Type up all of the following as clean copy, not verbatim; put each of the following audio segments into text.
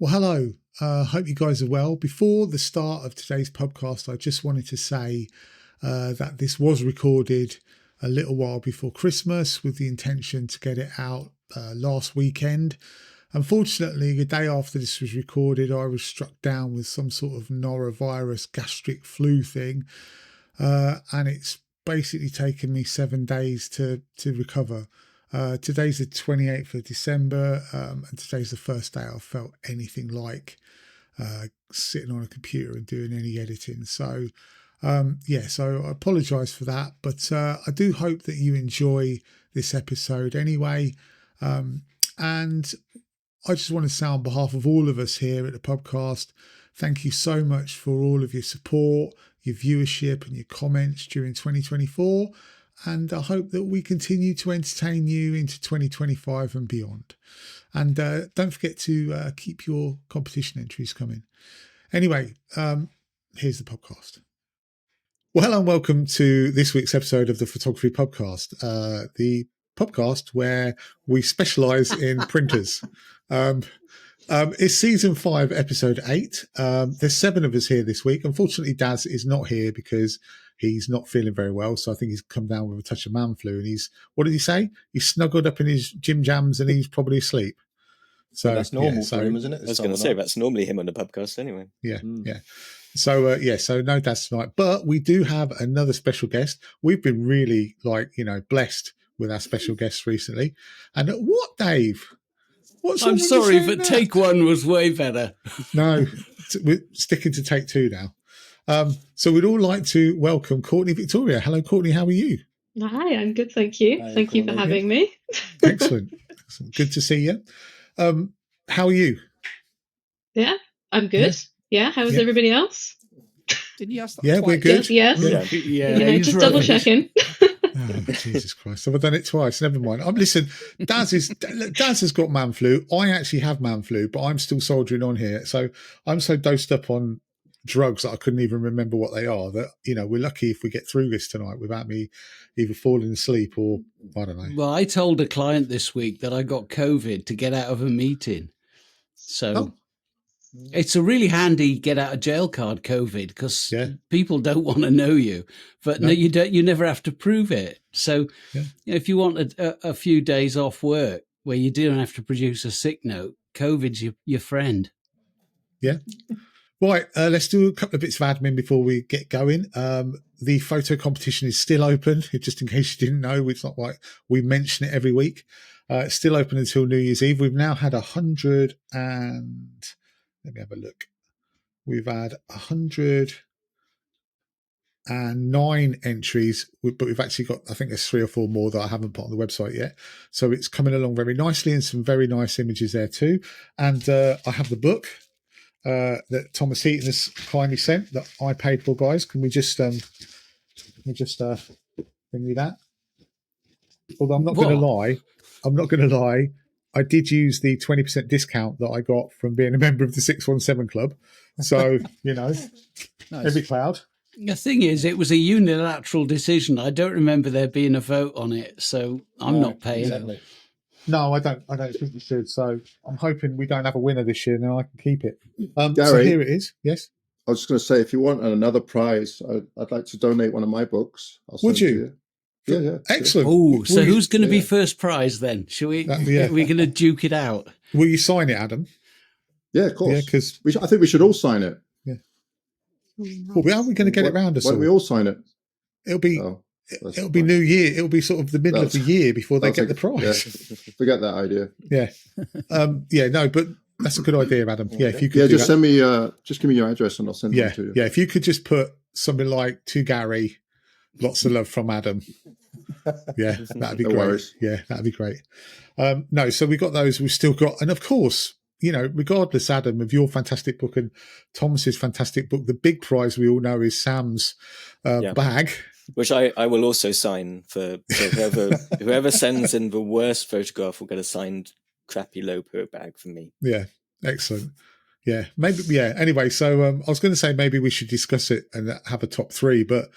Well, hello. Hope you guys are well. Before the start of today's podcast, I just wanted to say that this was recorded a little while before Christmas with the intention to get it out last weekend. Unfortunately, the day after this was recorded, I was struck down with some sort of norovirus gastric flu thing, and it's basically taken me 7 days to recover. Today's the 28th of December, and today's the first day I've felt anything like sitting on a computer and doing any editing. So, so I apologise for that, but I do hope that you enjoy this episode anyway. And I just want to say on behalf of all of us here at the Pubcast, thank you so much for all of your support, your viewership and your comments during 2024. And I hope that we continue to entertain you into 2025 and beyond. And don't forget to keep your competition entries coming. Anyway, here's the podcast. Well, hello and welcome to this week's episode of the Photography Pubcast, the podcast where we specialise in printers. It's season 5, episode 8. There's 7 of us here this week. Unfortunately, Daz is not here because he's not feeling very well. So I think he's come down with a touch of man flu. And what did he say? He's snuggled up in his gym jams and he's probably asleep. So that's normal for him, isn't it? I was going to say that's normally him on the podcast anyway. Yeah. So so no Daz tonight, but we do have another special guest. We've been really blessed with our special guests recently. And what, Dave? I'm sorry, but take 1 was way better. No, we're sticking to take 2 now. So we'd all like to welcome Courtney Victoria. Hello, Courtney. How are you? Hi, I'm good, thank you. Hi, thank you for having me. Excellent. Good to see you. How are you? Yeah, I'm good. Yeah, how is everybody else? Didn't you ask that? Yeah, twice? we're good. Yes. Yeah, Just double checking. Oh, Jesus Christ. Have I done it twice? Never mind. Listen, Daz has got man flu. I actually have man flu, but I'm still soldiering on here. So I'm so dosed up on drugs that I couldn't even remember what they are that, we're lucky if we get through this tonight without me either falling asleep or, I don't know. Well, I told a client this week that I got COVID to get out of a meeting. So it's a really handy get out of jail card, COVID, because people don't want to know you, but no, you don't. You never have to prove it. So if you want a few days off work where you don't have to produce a sick note, COVID's your friend. Yeah. Right, let's do a couple of bits of admin before we get going. The photo competition is still open, just in case you didn't know. It's not like we mention it every week. It's still open until New Year's Eve. We've now had 100 and... Let me have a look. We've had 109 entries, but we've actually got, I think there's 3 or 4 more that I haven't put on the website yet. So it's coming along very nicely and some very nice images there too. And I have the book that Thomas Heaton has kindly sent that I paid for, guys. Can we just bring me that? Although I'm not going to lie. I did use the 20% discount that I got from being a member of the 617 Club. So, nice. Every cloud. The thing is, it was a unilateral decision. I don't remember there being a vote on it, so I'm not paying. Exactly. No, I don't think we should. So I'm hoping we don't have a winner this year. Now I can keep it. Gary, so here it is. Yes. I was just going to say, if you want another prize, I'd like to donate one of my books. Would you? Yeah. Excellent. Oh, so who's going to be first prize then? Shall we? We're going to duke it out. Will you sign it, Adam? Yeah, of course. Yeah, because I think we should all sign it. Yeah. Well, are we going to get it round us? Why don't we all sign it? It'll be New Year. It'll be sort of the middle of the year before they get the prize. Yeah, forget that idea. Yeah. No, but that's a good idea, Adam. Yeah, if you could. Just send me. Just give me your address and I'll send it to you. Yeah, if you could just put something like to Gary. Lots of love from Adam. Yeah, that'd be great. Worries. Yeah, that'd be great. So we got those. We've still got, and of course, regardless, Adam, of your fantastic book and Thomas's fantastic book, the big prize we all know is Sam's bag, which I will also sign for whoever sends in the worst photograph will get a signed crappy Lopo bag from me. Yeah, excellent. Yeah, maybe. Yeah. Anyway, so I was going to say maybe we should discuss it and have a top 3, but.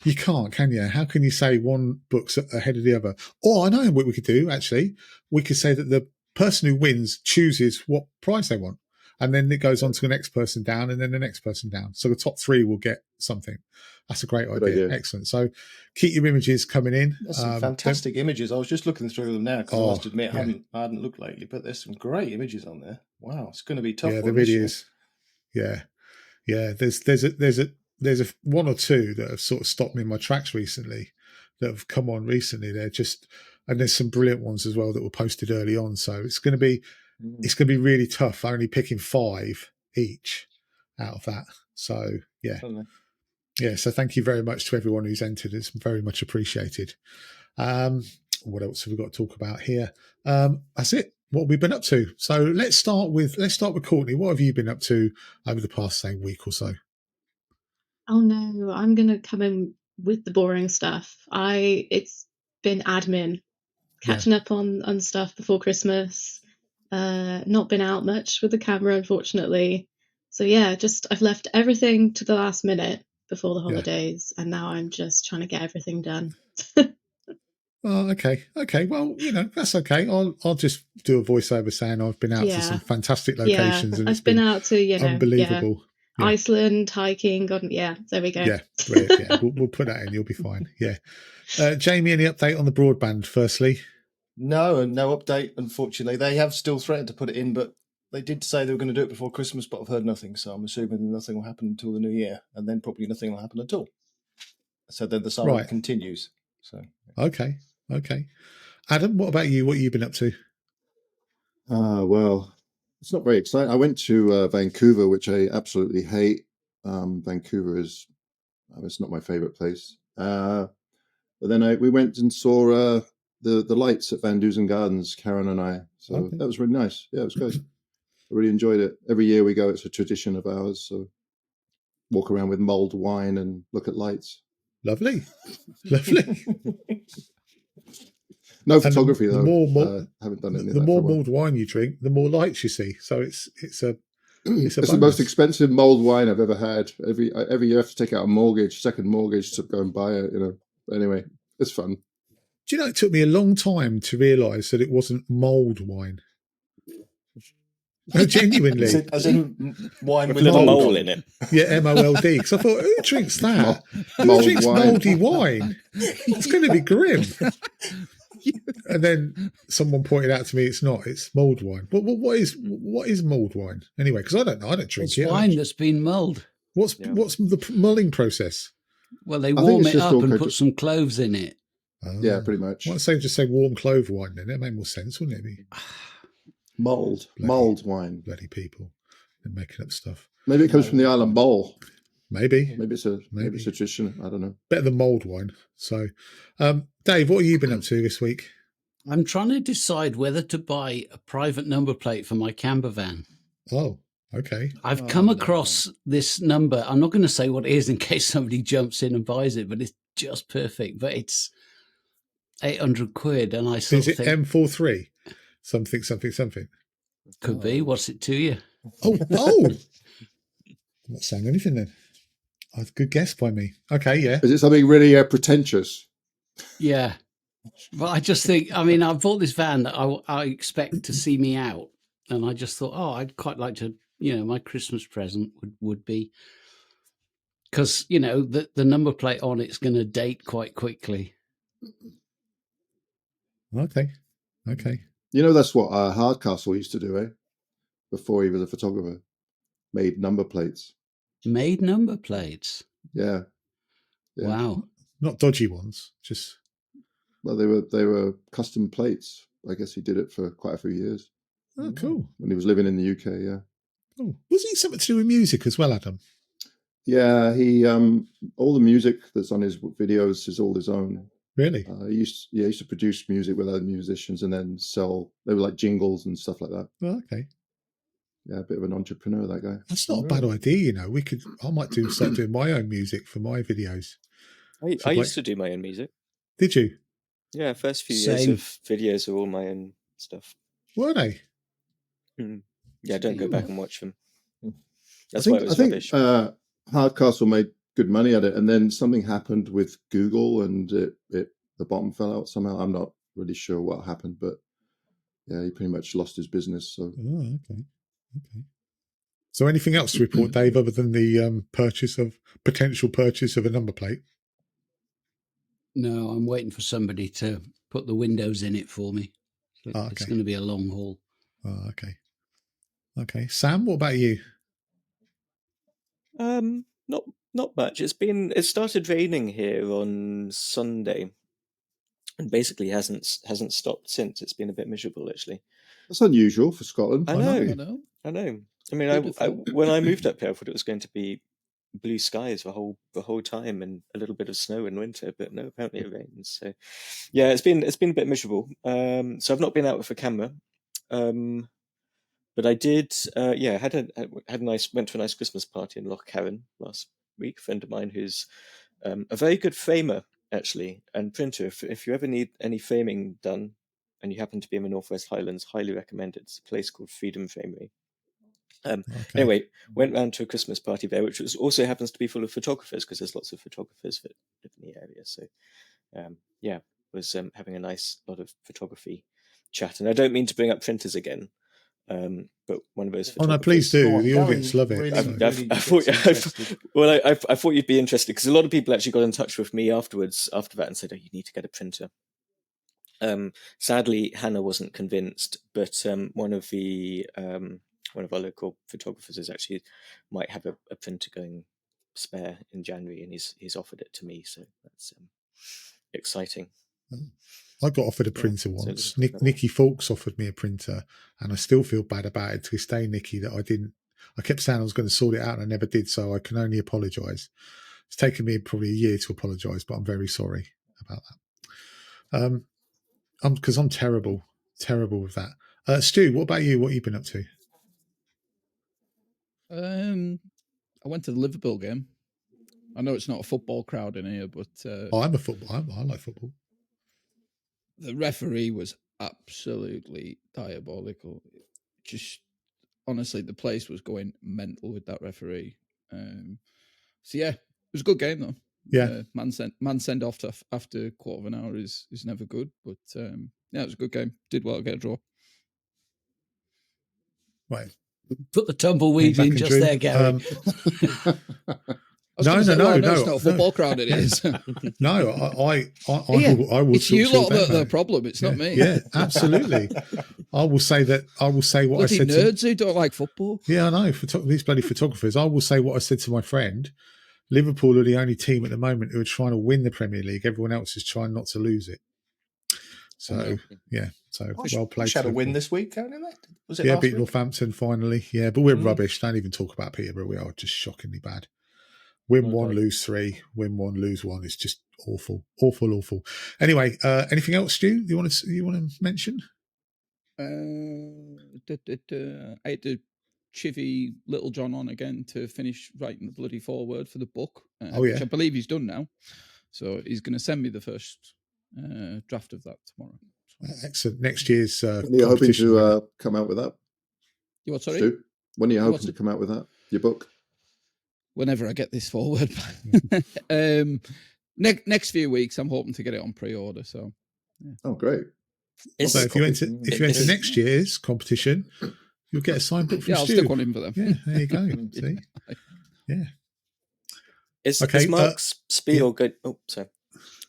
You can't, can you? How can you say one book's ahead of the other? Or I know what we could do, actually. We could say that the person who wins chooses what prize they want. and then it goes on to the next person down, and then the next person down. So the top 3 will get something. That's a great idea. Excellent. So keep your images coming in. There's some fantastic images. I was just looking through them now because I must admit I hadn't looked lately, but there's some great images on there. Wow, it's going to be tough. Yeah, there really is. Yeah. There's a one or two that have sort of stopped me in my tracks recently that have come on recently. They're just, and there's some brilliant ones as well that were posted early on. So it's going to be really tough. Only picking 5 each out of that. So yeah. Yeah, so thank you very much to everyone who's entered. It's very much appreciated. What else have we got to talk about here? That's it. What have we been up to? So let's start with Courtney. What have you been up to over the past, say, week or so? Oh no, I'm gonna come in with the boring stuff. It's been admin, catching up on stuff before Christmas. Not been out much with the camera, unfortunately. So yeah, I've left everything to the last minute before the holidays, and now I'm just trying to get everything done. Oh, okay. Well, that's okay. I'll just do a voiceover saying I've been out to some fantastic locations, and I've been out to unbelievable. Yeah. Iceland, hiking. There we go. Yeah, brilliant. Yeah, we'll put that in. You'll be fine. Yeah. Jamie, any update on the broadband? Firstly, no update. Unfortunately, they have still threatened to put it in, but they did say they were going to do it before Christmas, but I've heard nothing. So I'm assuming nothing will happen until the new year, and then probably nothing will happen at all. So then the silence continues. So okay. Adam, what about you? What have you been up to? Well, it's not very exciting. I went to Vancouver, which I absolutely hate. Vancouver it's not my favorite place. But then we went and saw the lights at Van Dusen Gardens, Karen and I. So that was really nice. Yeah, it was good. I really enjoyed it. Every year we go. It's a tradition of ours. So walk around with mulled wine and look at lights. Lovely. No photography though. Haven't done any of that. The more mulled wine you drink, the more lights you see. So it's the most expensive mulled wine I've ever had. Every year you have to take out a second mortgage to go and buy it. Anyway, it's fun. Do you know it took me a long time to realise that it wasn't mulled wine? No, genuinely. As in wine with a little mole in it. Yeah, MOLD. Because I thought, who drinks that? Who drinks mouldy wine? It's going to be grim. And then someone pointed out to me, it's not. It's mulled wine. But what is mulled wine anyway? Because I don't know. I don't drink it. Wine that's been mulled. What's the mulling process? Well, they warm it up and put some cloves in it. Oh. Yeah, pretty much. Why don't just say warm clove wine then? It made more sense, wouldn't it? Mulled wine. Bloody people. They're making up stuff. Maybe it comes from the island bowl. Maybe it's a tradition. I don't know. Better than mulled wine. So, Dave, what have you been up to this week? I'm trying to decide whether to buy a private number plate for my camper van. Oh, okay. I've come across this number. I'm not going to say what it is in case somebody jumps in and buys it, but it's just perfect. But it's 800 quid, and I sort of think M43 something. Could be. What's it to you? Oh! I'm not saying anything then. That's a good guess by me. Okay, yeah. Is it something really pretentious? Yeah. But I just think, I bought this van that I expect to see me out. And I just thought, I'd quite like to, my Christmas present would be, because, the number plate on it's going to date quite quickly. Okay. That's what Hardcastle used to do, eh? Before he was a photographer. Made number plates. Made number plates? Yeah. Wow. Not dodgy ones, just... Well, they were custom plates. I guess he did it for quite a few years. Oh, cool. When he was living in the UK, yeah. Oh, wasn't he something to do with music as well, Adam? Yeah, he all the music that's on his videos is all his own. Really? He used to produce music with other musicians and then sell. They were like jingles and stuff like that. Oh, okay. Yeah, a bit of an entrepreneur, that guy. That's not a bad idea, I might start doing my own music for my videos. I used to do my own music. Did you? Yeah, first few years of videos are all my own stuff. Were they? Yeah, don't go back and watch them. That's why it was rubbish. Hardcastle made good money at it, and then something happened with Google, and the bottom fell out somehow. I'm not really sure what happened, but yeah, he pretty much lost his business. So. Oh, okay. So anything else to report, Dave, other than the potential purchase of a number plate? No, I'm waiting for somebody to put the windows in it for me. So It's going to be a long haul. Oh, okay. Okay. Sam, what about you? Not much. It started raining here on Sunday, and basically hasn't stopped since. It's been a bit miserable, actually. That's unusual for Scotland. I know. I mean, when I moved up here, I thought it was going to be blue skies the whole time and a little bit of snow in winter, but no, apparently it rains. So yeah, it's been a bit miserable. So I've not been out with a camera. But I did, went to a nice Christmas party in Loch Carron last week. A friend of mine who's a very good framer, actually, and printer. If you ever need any framing done and you happen to be in the Northwest Highlands, highly recommend it. It's a place called Freedom Framery. Anyway, went round to a Christmas party there, which also happens to be full of photographers because there's lots of photographers that live in the area. So, was having a nice lot of photography chat. And I don't mean to bring up printers again. But one of those. Oh no, please do. The audience love it. I thought you'd be interested because a lot of people actually got in touch with me afterwards after that and said, "Oh, you need to get a printer." Sadly, Hannah wasn't convinced, but one of our local photographers might have a printer going spare in January, and he's offered it to me, so that's exciting. I got offered a printer once. Nikki Fawkes offered me a printer, and I still feel bad about it to this day, Nikki, that I didn't. I kept saying I was going to sort it out, and I never did, so I can only apologise. It's taken me probably a year to apologise, but I'm very sorry about that. Because I'm terrible with that. Stu, what about you? What have you been up to? I went to the Liverpool game. I know it's not a football crowd in here, but I'm a football. I like football. The referee was absolutely diabolical. Just honestly, the place was going mental with that referee. So yeah, it was a good game though. Yeah, man send off after a quarter of an hour is never good, but yeah, it was a good game. Did well to get a draw. Right. Put the tumbleweed in just there, Gary. No, it's not a football crowd. It is. No, I will. It's you lot the problem. It's not me. Yeah, absolutely. I will say what bloody I said. Nerds who don't like football. Yeah, I know. These bloody photographers. I will say what I said to my friend. Liverpool are the only team at the moment who are trying to win the Premier League. Everyone else is trying not to lose it. So yeah, well played. Had a win this week, haven't they? Was it? Yeah, beat Northampton finally. Yeah, but we're rubbish. Don't even talk about Peterborough. We are just shockingly bad. Win one, lose three. Win one, lose one. It's just awful. Anyway, anything else, Stu? You want to mention? I had to chivvy Little John on again to finish writing the bloody foreword for the book, which I believe he's done now. So he's going to send me the first draft of that tomorrow. Excellent. Next year's when are you hoping to come out with that? You what, sorry? Stu? When are you hoping to come out with that? Your book? Whenever I get this forward. Next few weeks, I'm hoping to get it on pre-order. So, yeah. Oh, great! So if you enter next year's competition, you'll get a signed book from Stu. I'll stick one in for them. Yeah, there you go. See, yeah. Is Mark's spiel good? Oh, sorry.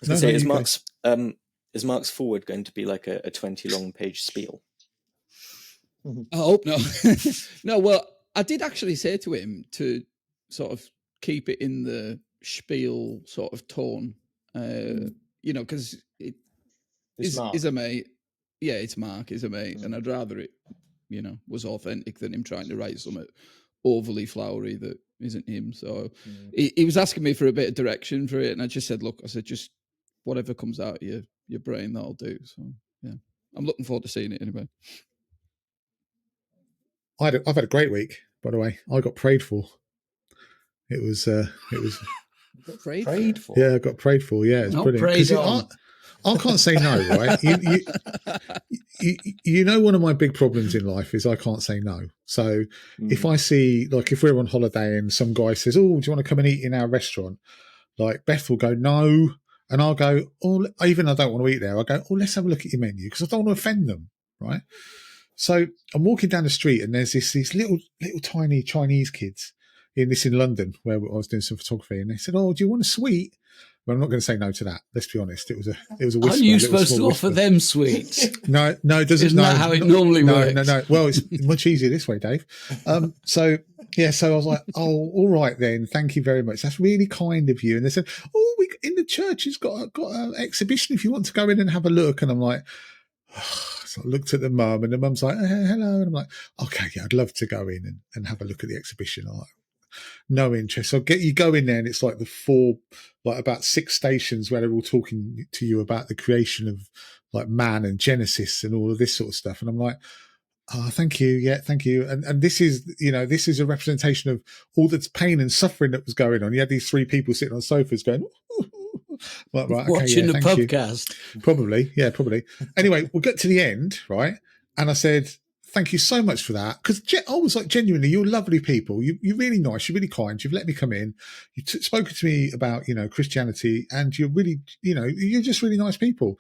Is Mark's forward going to be like a 20 page spiel? I hope not. No, well, I did actually say to him to sort of keep it in the spiel sort of tone, because is a mate. Yeah, it's Mark, is a mate, and I'd rather it, was authentic than him trying to write something overly flowery that isn't him. So he was asking me for a bit of direction for it, and I just said, look, just whatever comes out of your brain, that'll do. So yeah, I'm looking forward to seeing it anyway. I've had a great week, by the way. I got prayed for. It was prayed for. Yeah, I got prayed for. Yeah, it's brilliant. I can't say no, right? You know, one of my big problems in life is I can't say no. So if I see, like, if we're on holiday and some guy says, "Oh, do you want to come and eat in our restaurant?" Like, Beth will go, "No," and I'll go, "Oh," even though I don't want to eat there, I go, "Oh, let's have a look at your menu," because I don't want to offend them, right? So I'm walking down the street and there's these little tiny Chinese kids in London where I was doing some photography, and they said, "Oh, do you want a sweet?" Well, I'm not going to say no to that. Let's be honest. It was a whisper. Aren't you supposed to offer them sweets? No, it doesn't. Isn't that how it normally works? No. Well, it's much easier this way, Dave. So I was like, "Oh, all right then. Thank you very much. That's really kind of you." And they said, "Oh, we in the church has got an exhibition if you want to go in and have a look." And I'm like, so I looked at the mum, and the mum's like, "Hello," and I'm like, "Okay, yeah, I'd love to go in and have a look at the exhibition." I'm like, no interest. So you go in there, and it's like about 6 stations where they're all talking to you about the creation of like man and Genesis and all of this sort of stuff. And I'm like, "Oh, thank you. Yeah, thank you." And this is a representation of all the pain and suffering that was going on. You had these 3 people sitting on sofas going, like, right, okay, watching yeah, the Pubcast. Probably. Anyway, we'll get to the end, right? And I said, "Thank you so much for that." Because I was like, genuinely, you're lovely people. You're really nice. You're really kind. You've let me come in. You've spoken to me about, Christianity, and you're really, you're just really nice people.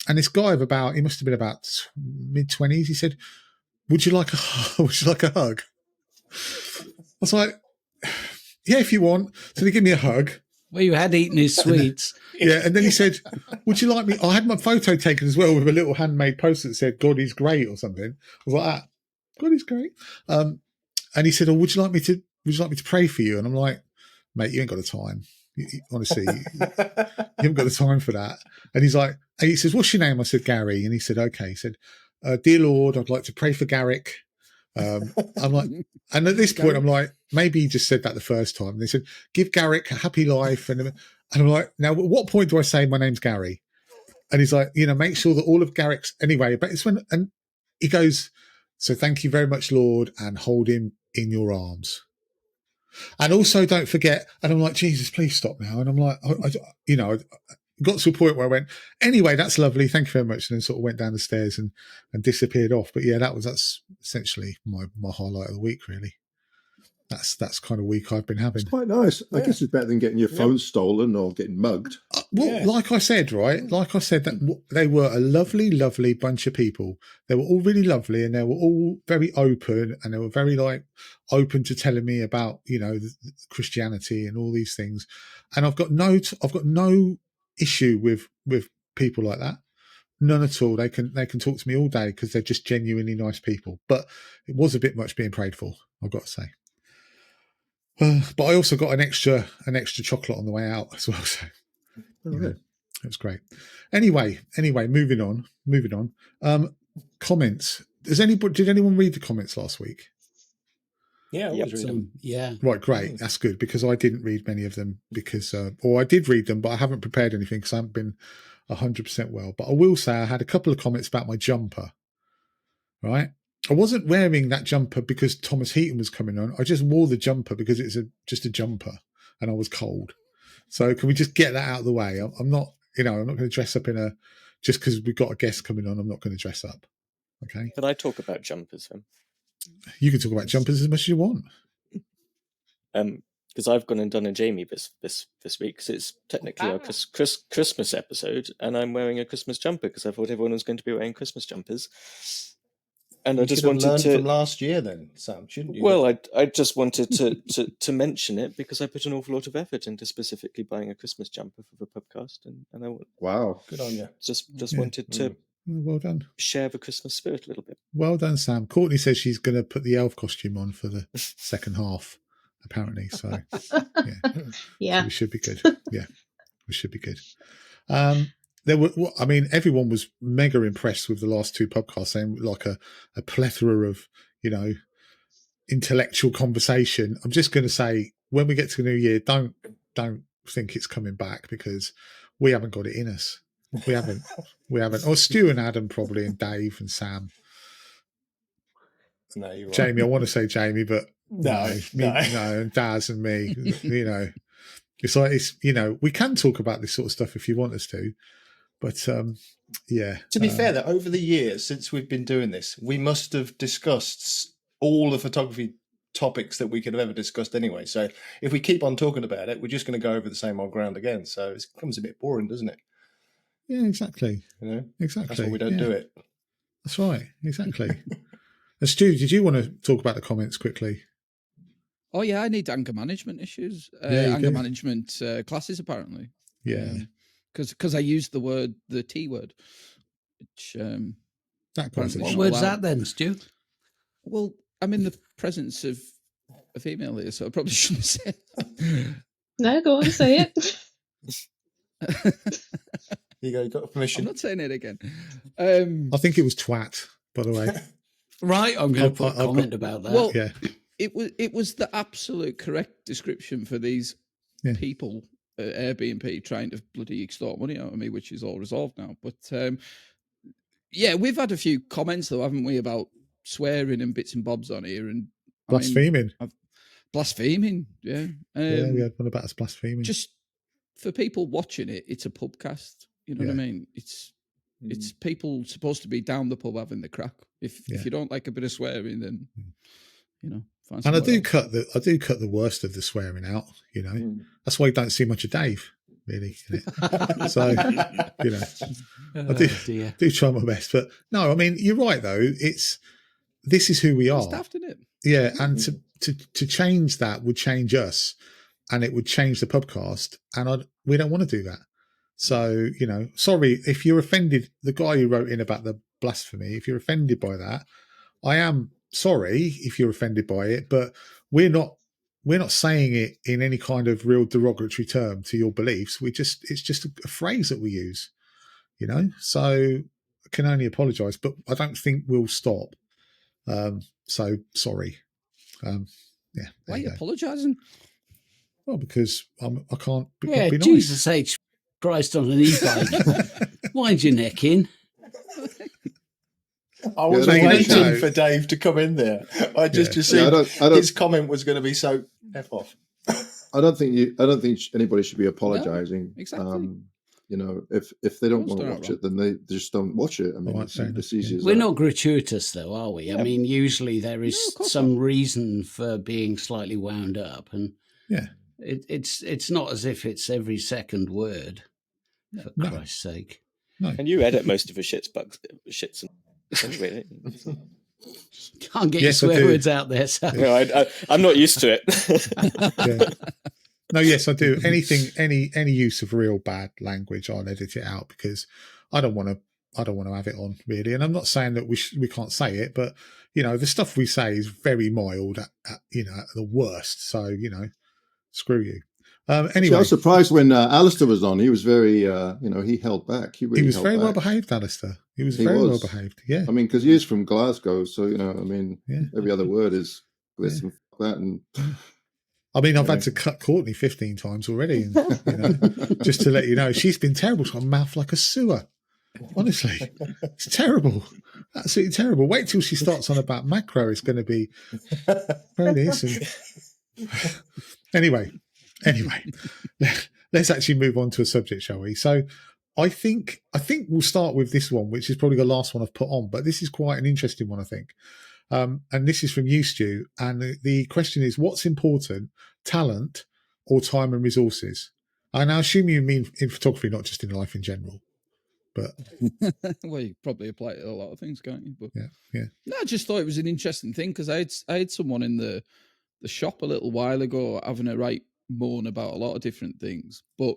And this guy he must have been about mid-20s. He said, would you like a hug? I was like, "Yeah, if you want." So they give me a hug. Well, you had eaten his sweets. Yeah, and then he said, "Would you like me?" I had my photo taken as well with a little handmade poster that said "God is great" or something. I was like, "God is great." And he said, "Oh, would you like me to pray for you?" And I'm like, "Mate, you ain't got the time. Honestly, you haven't got the time for that." And he's like, and he says, "What's your name?" I said, "Gary." And he said, "Okay." He said, "Dear Lord, I'd like to pray for Garrick." I'm like, and at this point, I'm like, maybe he just said that the first time. And they said, "Give Garrick a happy life." And I'm like, now, at what point do I say my name's Gary? And he's like, make sure that all of Garrick's anyway. But it's when, and he goes, "So thank you very much, Lord, and hold him in your arms. And also don't forget." And I'm like, "Jesus, please stop now." And I'm like, I got to a point where I went, "Anyway, that's lovely. Thank you very much." And then sort of went down the stairs and disappeared off. But yeah, that's essentially my highlight of the week, really. That's kind of week I've been having. It's quite nice. I guess it's better than getting your phone stolen or getting mugged. Like I said, that they were a lovely, lovely bunch of people. They were all really lovely, and they were all very open, and they were very open to telling me about the Christianity and all these things. And I've got no issue with people like that. None at all. They can talk to me all day because they're just genuinely nice people. But it was a bit much being prayed for, I've got to say. But I also got an extra chocolate on the way out as well. So it was great. Anyway, moving on. Comments. Did anyone read the comments last week? Yeah, I was reading them. Yeah. Right, great. That's good, because I didn't read many of them because, or I did read them, but I haven't prepared anything because I haven't been 100% well. But I will say I had a couple of comments about my jumper, right? I wasn't wearing that jumper because Thomas Heaton was coming on. I just wore the jumper because it's just a jumper and I was cold. So can we just get that out of the way? I'm not going to dress up just because we've got a guest coming on, I'm not going to dress up. Okay. Can I talk about jumpers then? You can talk about jumpers as much as you want. Because I've gone and done a Jamie this week, because it's technically our Christmas episode, and I'm wearing a Christmas jumper because I thought everyone was going to be wearing Christmas jumpers. And I just wanted to from last year, then, Sam, shouldn't you? Well, I just wanted to mention it because I put an awful lot of effort into specifically buying a Christmas jumper for the podcast, and I wow, good on you. Just wanted to well done, share the Christmas spirit a little bit. Well done, Sam. Courtney says she's going to put the elf costume on for the second half, apparently. So yeah, so we should be good. Yeah, we should be good. Everyone was mega impressed with the last 2 podcasts, saying like a plethora of, intellectual conversation. I'm just going to say, when we get to the new year, don't think it's coming back, because we haven't got it in us. We haven't. Or Stu and Adam probably, and Dave and Sam. No, you're right. Jamie, I want to say Jamie, but no, and Daz and me, it's like, we can talk about this sort of stuff if you want us to. But yeah. To be fair, though, over the years since we've been doing this, we must have discussed all the photography topics that we could have ever discussed anyway. So if we keep on talking about it, we're just going to go over the same old ground again. So it becomes a bit boring, doesn't it? Yeah, exactly. Exactly. That's why we don't do it. That's right. Exactly. And Stu, did you want to talk about the comments quickly? Oh yeah, I need anger management issues. Yeah, anger management classes apparently. Yeah, because I used the T word, which that quite what word's that then, Stu? Well, I'm in the presence of a female here, so I probably shouldn't say that. No, go on, say it. Here you go, you got permission. I'm not saying it again. I think it was twat, by the way. Right, I'm going to put a comment about that. Well, yeah. It was the absolute correct description for these people at Airbnb trying to bloody extort money out of me, which is all resolved now. But yeah, we've had a few comments though, haven't we, about swearing and bits and bobs on here and blaspheming. Blaspheming, yeah. Yeah, we had one about us blaspheming. Just for people watching it, it's a pubcast. You know what I mean? It's people supposed to be down the pub having the crack. If you don't like a bit of swearing, then you know. And I do cut the worst of the swearing out. You know, that's why you don't see much of Dave, really. So you know, I do try my best. But no, I mean, you're right though. This is who we are. It's daft, isn't it? Yeah, and to change that would change us, and it would change the pubcast, and we don't want to do that. So you know, sorry if you're offended. The guy who wrote in about the blasphemy, if you're offended by that, I am sorry if you're offended by it, but we're not saying it in any kind of real derogatory term to your beliefs. It's just a phrase that we use, you know. So I can only apologise, but I don't think we'll stop. So sorry. Yeah. Why are you apologising? Well, because I can't. Yeah, be nice. Jesus H. Christ on an e-bike. Wind your neck in. I was waiting for Dave to come in there. I just assumed his comment was going to be so F off. I don't think anybody should be apologising. No, exactly. You know, if they don't want to watch it, then they just don't watch it. I mean, it's easy as we're that. not gratuitous, though, are we? I mean, usually there is some reason for being slightly wound up, and it's not as if it's every second word. For Christ's sake! No. And you edit most of the shits and. Anyway, can't get your swear words out there. So. No, I'm not used to it. No, yes, I do. Any use of real bad language, I'll edit it out because I don't want to have it on really. And I'm not saying that we can't say it, but you know, the stuff we say is very mild at the worst. So you know, screw you. Anyway, I was surprised when Alistair was on. He was very, he held back. He was very well behaved, Alistair. He was very well behaved. Yeah, I mean, because he is from Glasgow, so you know, I mean, every other word is this and that, and I mean, I've had to cut Courtney 15 times already, and, you know, just to let you know, she's been terrible. She's got a mouth like a sewer. Honestly, it's terrible, absolutely terrible. Wait till she starts on about macro. It's going to be brilliant. Anyway, let's actually move on to a subject, shall we? So I think we'll start with this one, which is probably the last one I've put on, but this is quite an interesting one, I think. And this is from you, Stu. And the question is, what's important, talent or time and resources? And I assume you mean in photography, not just in life in general. But well, you probably apply it to a lot of things, can't you? But yeah. No, I just thought it was an interesting thing because I had someone in the shop a little while ago having a right moan about a lot of different things. But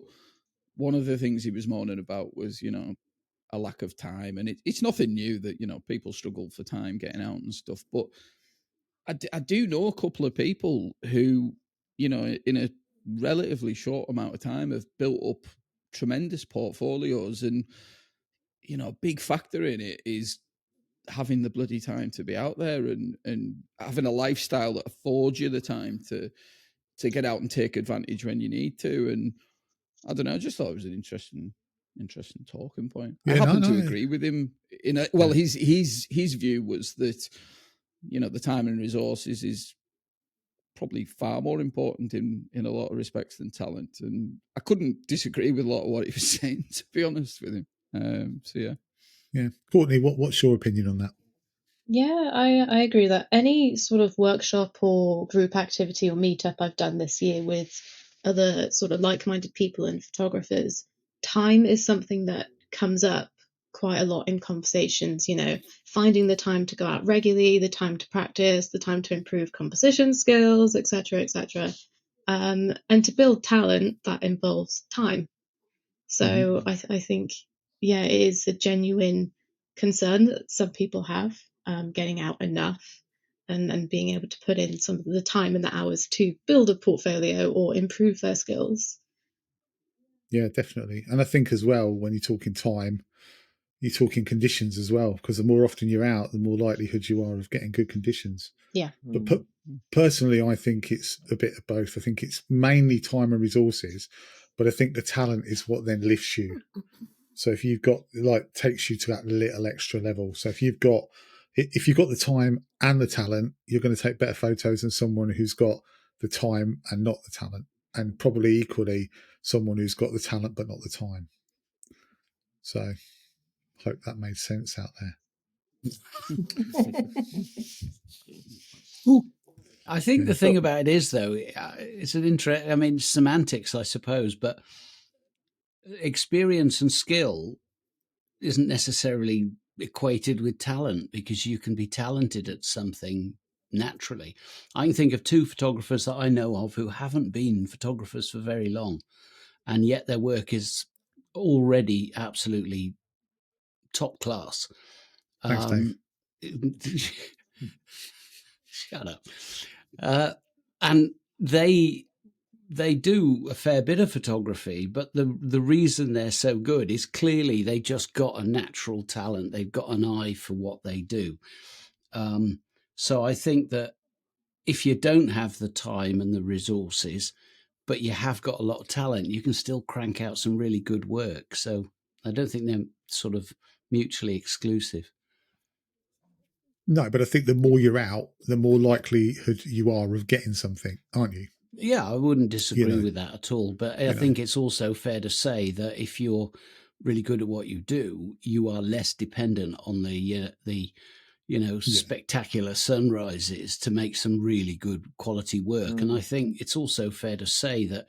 one of the things he was moaning about was, you know, a lack of time. And it's nothing new that, you know, people struggle for time getting out and stuff. But I do know a couple of people who, you know, in a relatively short amount of time have built up tremendous portfolios. And, you know, a big factor in it is having the bloody time to be out there and having a lifestyle that affords you the time to get out and take advantage when you need to. And I don't know, I just thought it was an interesting talking point. I happen to agree with him his view was that, you know, the time and resources is probably far more important in a lot of respects than talent. And I couldn't disagree with a lot of what he was saying, to be honest with him. So yeah. Yeah. Courtney, what's your opinion on that? Yeah, I agree that any sort of workshop or group activity or meetup I've done this year with other sort of like-minded people and photographers, time is something that comes up quite a lot in conversations, finding the time to go out regularly, the time to practice, the time to improve composition skills, etc., etc. And to build talent, that involves time. So I think, it is a genuine concern that some people have, getting out enough and being able to put in some of the time and the hours to build a portfolio or improve their skills. Yeah, definitely. And I think as well, when you're talking time, you're talking conditions as well, because the more often you're out, the more likelihood you are of getting good conditions. Yeah. But personally, I think it's a bit of both. I think it's mainly time and resources, but I think the talent is what then lifts you. So if you've got, takes you to that little extra level. So if you've got the time and the talent, you're going to take better photos than someone who's got the time and not the talent, and probably equally someone who's got the talent but not the time. So I hope that made sense out there. I think the thing about it is, though, it's an semantics, I suppose, but experience and skill isn't necessarily equated with talent, because you can be talented at something naturally. I can think of 2 photographers that I know of who haven't been photographers for very long, and yet their work is already absolutely top class. Thanks, Dave. Shut up. And they do a fair bit of photography, but the reason they're so good is clearly they just got a natural talent. They've got an eye for what they do. So I think that if you don't have the time and the resources, but you have got a lot of talent, you can still crank out some really good work. So I don't think they're sort of mutually exclusive. No, but I think the more you're out, the more likelihood you are of getting something, aren't you? Yeah, I wouldn't disagree with that at all. But I think it's also fair to say that if you're really good at what you do, you are less dependent on the spectacular sunrises to make some really good quality work. And I think it's also fair to say that,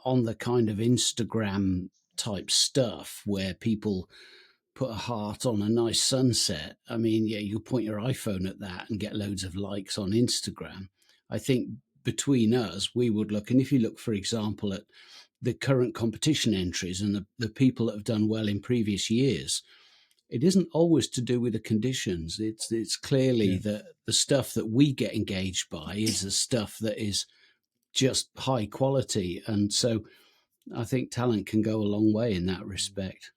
on the kind of Instagram type stuff where people put a heart on a nice sunset, I mean, you point your iPhone at that and get loads of likes on Instagram. I think between us, we would look, and if you look, for example, at the current competition entries and the people that have done well in previous years, it isn't always to do with the conditions. It's clearly that the stuff that we get engaged by is the stuff that is just high quality. And so I think talent can go a long way in that respect.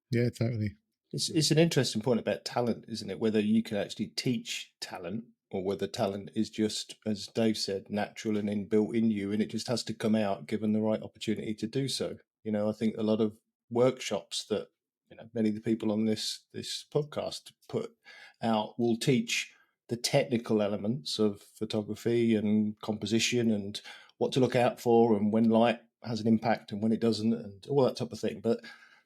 Yeah, totally. It's an interesting point about talent, isn't it? Whether you can actually teach talent or whether talent is just, as Dave said, natural and inbuilt in you, and it just has to come out given the right opportunity to do so. I think a lot of workshops that many of the people on this podcast put out will teach the technical elements of photography and composition and what to look out for and when light has an impact and when it doesn't and all that type of thing. But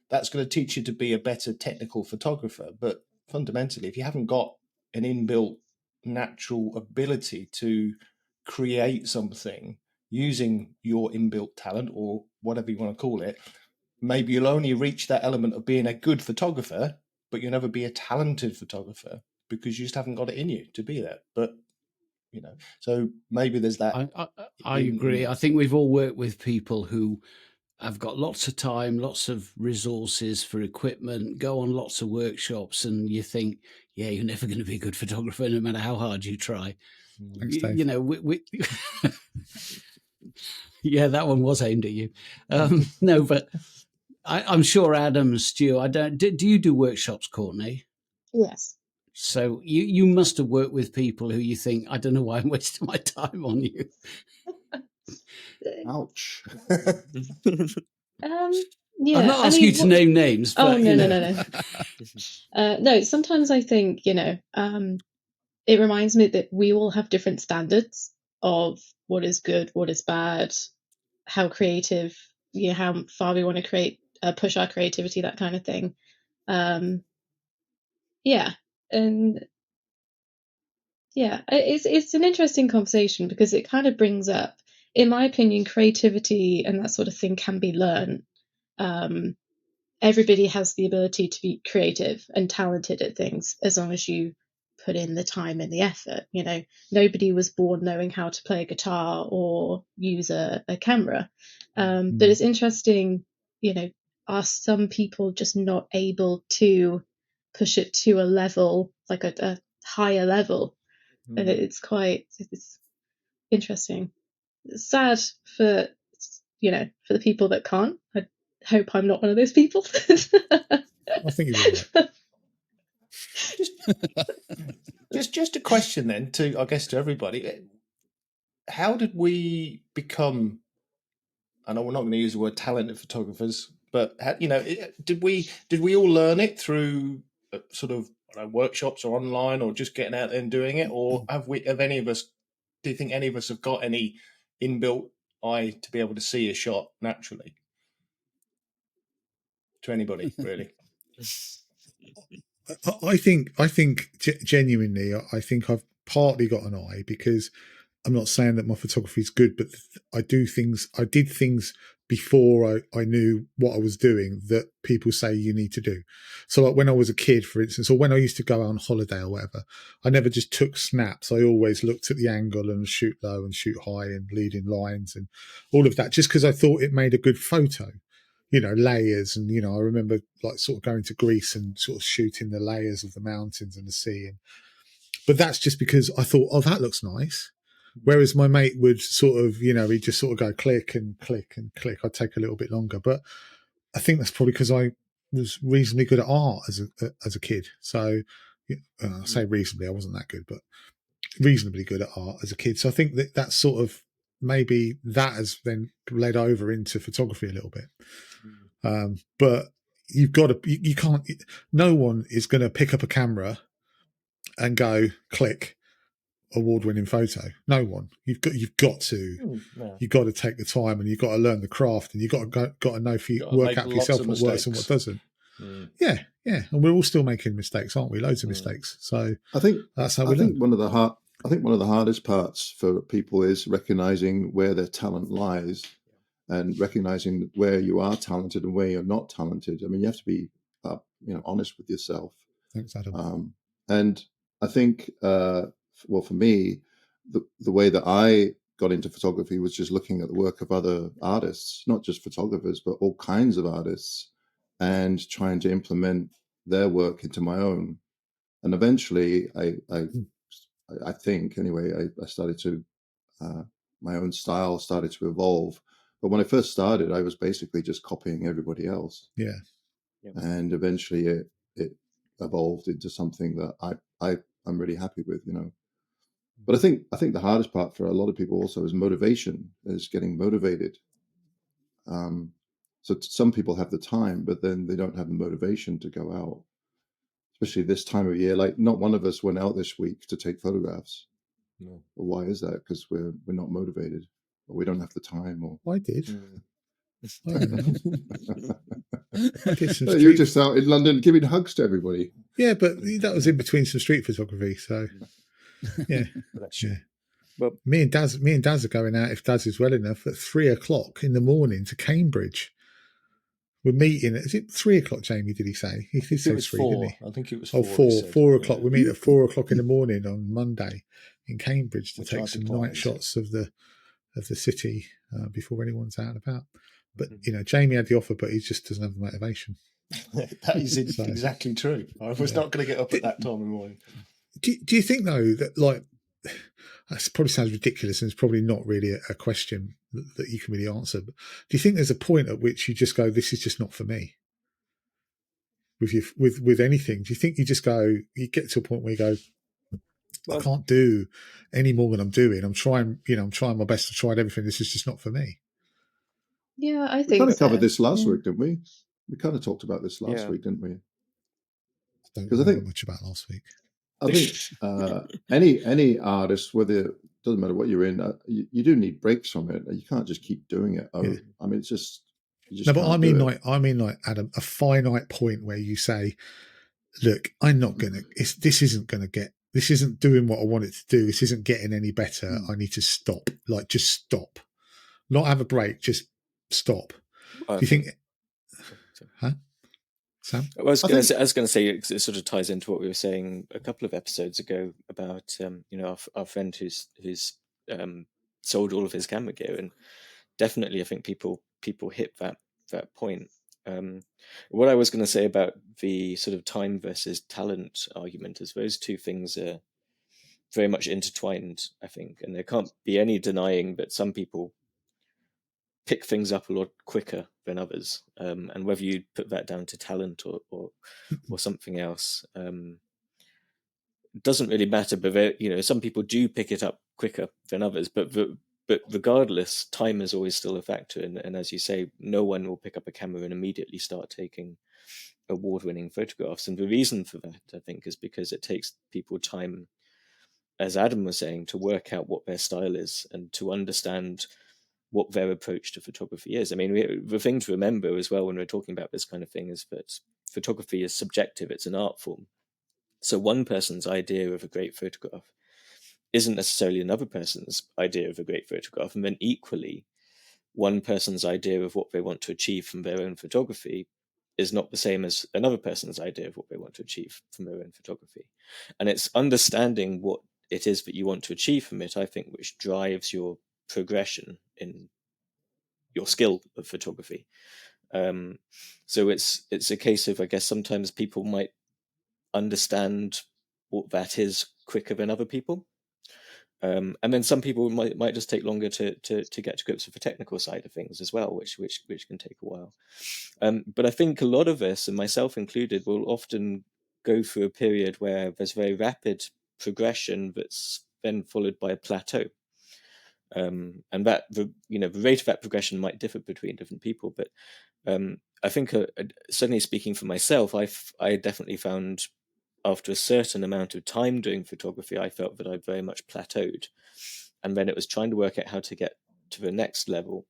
that's going to teach you to be a better technical photographer. But fundamentally, if you haven't got an inbuilt natural ability to create something using your inbuilt talent or whatever you want to call it, maybe you'll only reach that element of being a good photographer, but you'll never be a talented photographer because you just haven't got it in you to be that. But so maybe there's that. I agree. I think we've all worked with people who have got lots of time, lots of resources for equipment, go on lots of workshops, and you think, you're never going to be a good photographer no matter how hard you try. Thanks, Dave. Yeah, that one was aimed at you. No, but I'm sure Adam, Stu, do you do workshops, Courtney? Yes. So you must have worked with people who you think, I don't know why I'm wasting my time on you. Ouch. Yeah, I'm not asking you to name names. But, No. No, sometimes I think, it reminds me that we all have different standards of what is good, what is bad, how creative, how far we want to push our creativity, that kind of thing. It's an interesting conversation because it kind of brings up, in my opinion, creativity and that sort of thing can be learned. everybody has the ability to be creative and talented at things as long as you put in the time and the effort. You know, nobody was born knowing how to play a guitar or use a camera. But it's interesting, you know, are some people just not able to push it to a level, like a higher level? And it's interesting. It's sad for, you know, for the people that can't. I hope I'm not one of those people. I think you'll be right. Just a question then, I guess to everybody. How did we become? I know we're not going to use the word talented photographers, but you know, did we all learn it through sort of workshops or online, or just getting out there and doing it, or have any of us? Do you think any of us have got any inbuilt eye to be able to see a shot naturally? To anybody, really? I think genuinely, I think I've partly got an eye, because I'm not saying that my photography is good, but I did things before I knew what I was doing that people say you need to do. So like when I was a kid, for instance, or when I used to go on holiday or whatever, I never just took snaps. I always looked at the angle and shoot low and shoot high and lead in lines and all of that, just because I thought it made a good photo. You know, layers. And, you know, I remember like sort of going to Greece and sort of shooting the layers of the mountains and the sea. But that's just because I thought, oh, that looks nice. Whereas my mate would sort of, you know, he'd just sort of go click and click and click. I'd take a little bit longer. But I think that's probably because I was reasonably good at art as a kid. So I say reasonably, I wasn't that good, but reasonably good at art as a kid. So I think that that's sort of, maybe that has then led over into photography a little bit. But you've got to, you can't, no one is going to pick up a camera and go click award-winning photo. No one. You've got to take the time, and you've got to learn the craft, and you've got to know work out for yourself what works and what doesn't. Yeah. And we're all still making mistakes, aren't we? Loads of mistakes. So I think that's how we learn. One of the hardest parts for people is recognizing where their talent lies, and recognizing where you are talented and where you're not talented. I mean, you have to be, honest with yourself. Thanks, Adam. And I think, well, for me, the way that I got into photography was just looking at the work of other artists, not just photographers, but all kinds of artists, and trying to implement their work into my own. And eventually, I think, anyway, I started to, my own style started to evolve. But when I first started, I was basically just copying everybody else. Yeah. And eventually it evolved into something that I'm really happy with, you know. But I think the hardest part for a lot of people also is motivation, is getting motivated. So some people have the time, but then they don't have the motivation to go out, especially this time of year. Like, not one of us went out this week to take photographs. No. Well, why is that? Because we're not motivated, or we don't have the time. Or I did. You're just out in London giving hugs to everybody. Yeah, but that was in between some street photography. So yeah. Well, me and Daz are going out, if Daz is well enough, at 3:00 in the morning to Cambridge. We're meeting. Is it 3:00, Jamie? Did he say? He did say 3, didn't he? I think it was 4. 4 o'clock. We meet at 4:00 in the morning on Monday in Cambridge to take some night shots of the city before anyone's out and about. But you know, Jamie had the offer, but he just doesn't have the motivation. That is exactly true. I was not going to get up at that time in the morning. Do you think though that, like, that probably sounds ridiculous, and it's probably not really a question that you can really answer, but do you think there's a point at which you just go, this is just not for me? With anything, do you think you just go, you get to a point where you go, I can't do any more than I'm doing. I'm trying my best to try everything. This is just not for me. Yeah, I think we kind of covered this last week, didn't we? We kind of talked about this last week, didn't we? I don't remember much about last week. I think any artist, whether, doesn't matter what you're in, you do need breaks from it. You can't just keep doing it. I mean, it's just no. But I mean, like Adam, a finite point where you say, "Look, I'm not gonna. This isn't doing what I want it to do. This isn't getting any better. I need to stop. Like, just stop. Not have a break. Just stop." Do you think? Huh? Sam? I was going to say it sort of ties into what we were saying a couple of episodes ago about our friend who's sold all of his camera gear, and definitely I think people hit that point. What I was going to say about the sort of time versus talent argument is those two things are very much intertwined, I think, and there can't be any denying that some people pick things up a lot quicker than others, and whether you put that down to talent or something else doesn't really matter. But some people do pick it up quicker than others, but regardless, time is always still a factor, and as you say, no one will pick up a camera and immediately start taking award-winning photographs. And the reason for that, I think, is because it takes people time, as Adam was saying, to work out what their style is and to understand what their approach to photography is. I mean, the thing to remember as well when we're talking about this kind of thing is that photography is subjective. It's an art form. So one person's idea of a great photograph isn't necessarily another person's idea of a great photograph. And then equally, one person's idea of what they want to achieve from their own photography is not the same as another person's idea of what they want to achieve from their own photography. And it's understanding what it is that you want to achieve from it, I think, which drives your progression in your skill of photography. So it's a case of, I guess, sometimes people might understand what that is quicker than other people. And then some people might just take longer to get to grips with the technical side of things as well, which can take a while. But I think a lot of us, and myself included, will often go through a period where there's very rapid progression that's then followed by a plateau. And that the rate of that progression might differ between different people. But I think certainly speaking for myself, I definitely found, after a certain amount of time doing photography, I felt that I very much plateaued. And then it was trying to work out how to get to the next level.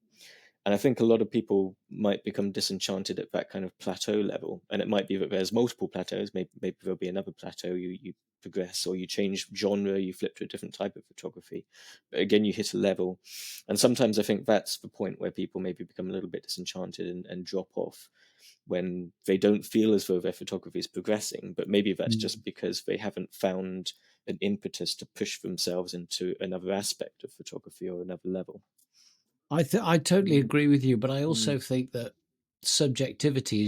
And I think a lot of people might become disenchanted at that kind of plateau level. And it might be that there's multiple plateaus. Maybe there'll be another plateau. You progress, or you change genre, you flip to a different type of photography. But again, you hit a level. And sometimes I think that's the point where people maybe become a little bit disenchanted and drop off, when they don't feel as though their photography is progressing. But maybe that's just because they haven't found an impetus to push themselves into another aspect of photography or another level. I totally agree with you, but I also think that subjectivity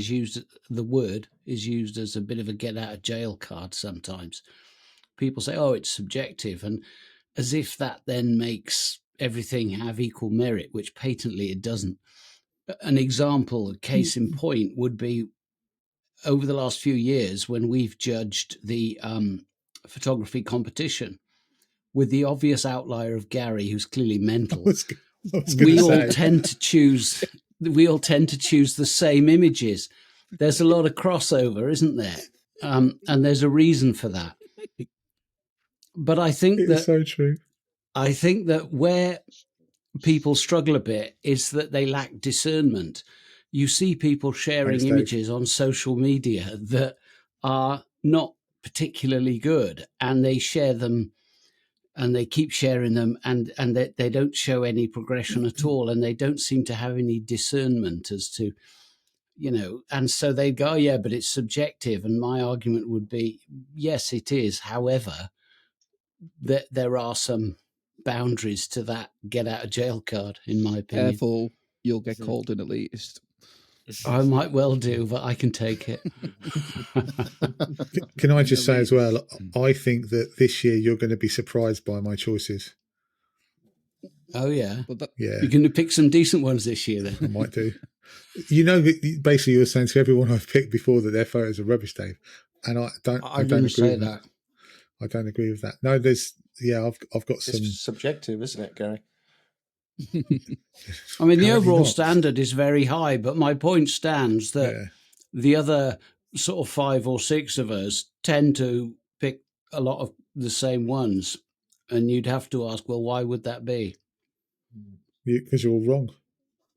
the word is used as a bit of a get out of jail card sometimes. People say, oh, it's subjective, and as if that then makes everything have equal merit, which patently it doesn't. An example, a case in point, would be over the last few years when we've judged the photography competition, with the obvious outlier of Gary, who's clearly mental. We all tend to choose the same images. There's a lot of crossover, isn't there? And there's a reason for that. But I think it's so true. I think that where people struggle a bit is that they lack discernment. You see people sharing images on social media that are not particularly good, and they share them and they keep sharing them, and they don't show any progression at all, and they don't seem to have any discernment as to, and so they go, yeah, but it's subjective. And my argument would be, yes, it is. However, there are some boundaries to that get out of jail card, in my opinion. Careful, you'll get called an elitist. I might well do, but I can take it. Can I just say as well, I think that this year you're going to be surprised by my choices. Oh, yeah. Yeah. You're going to pick some decent ones this year, then. I might do. Basically you're saying to everyone I've picked before that their photos are rubbish, Dave. And I don't agree with that. I don't agree with that. No, I've got some... It's subjective, isn't it, Gary? I mean, the overall standard is very high, but my point stands that the other sort of 5 or 6 of us tend to pick a lot of the same ones. And you'd have to ask, well, why would that be? Because you're all wrong.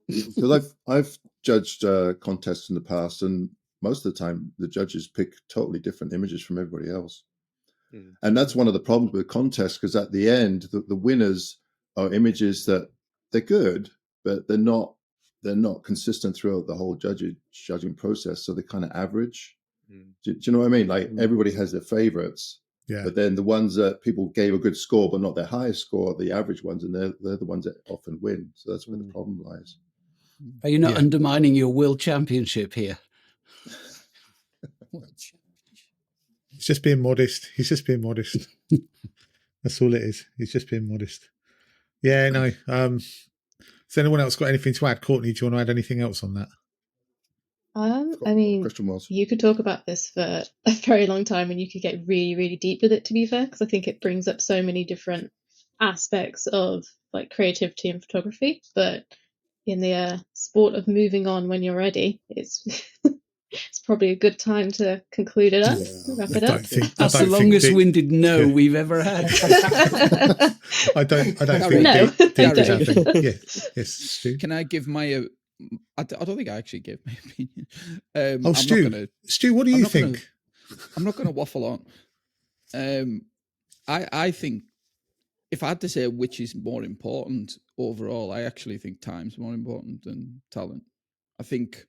Because I've judged contests in the past, and most of the time the judges pick totally different images from everybody else. And that's one of the problems with contests, because at the end, the winners are images that they're good, but they're not they're not consistent throughout the whole judging process, so they kind of average. Do you know what I mean? Like everybody has their favorites, but then the ones that people gave a good score but not their highest score are the average ones, and they're the ones that often win. So that's where the problem lies. Are you not undermining your world championship here? He's just being modest. He's just being modest. That's all it is. He's just being modest. Yeah, no. Has anyone else got anything to add? Courtney, do you want to add anything else on that? I mean, you could talk about this for a very long time, and you could get really, really deep with it, to be fair, because I think it brings up so many different aspects of like creativity and photography. But in the sport of moving on when you're ready, it's it's probably a good time to conclude it up, wrap it up. That's the longest-winded no we've ever had. I don't no. think. Yes, Stu. Can I give my? I don't think I actually gave my opinion. Stu, what do you think? I'm not going to waffle on. I think if I had to say which is more important overall, I actually think time's more important than talent. I think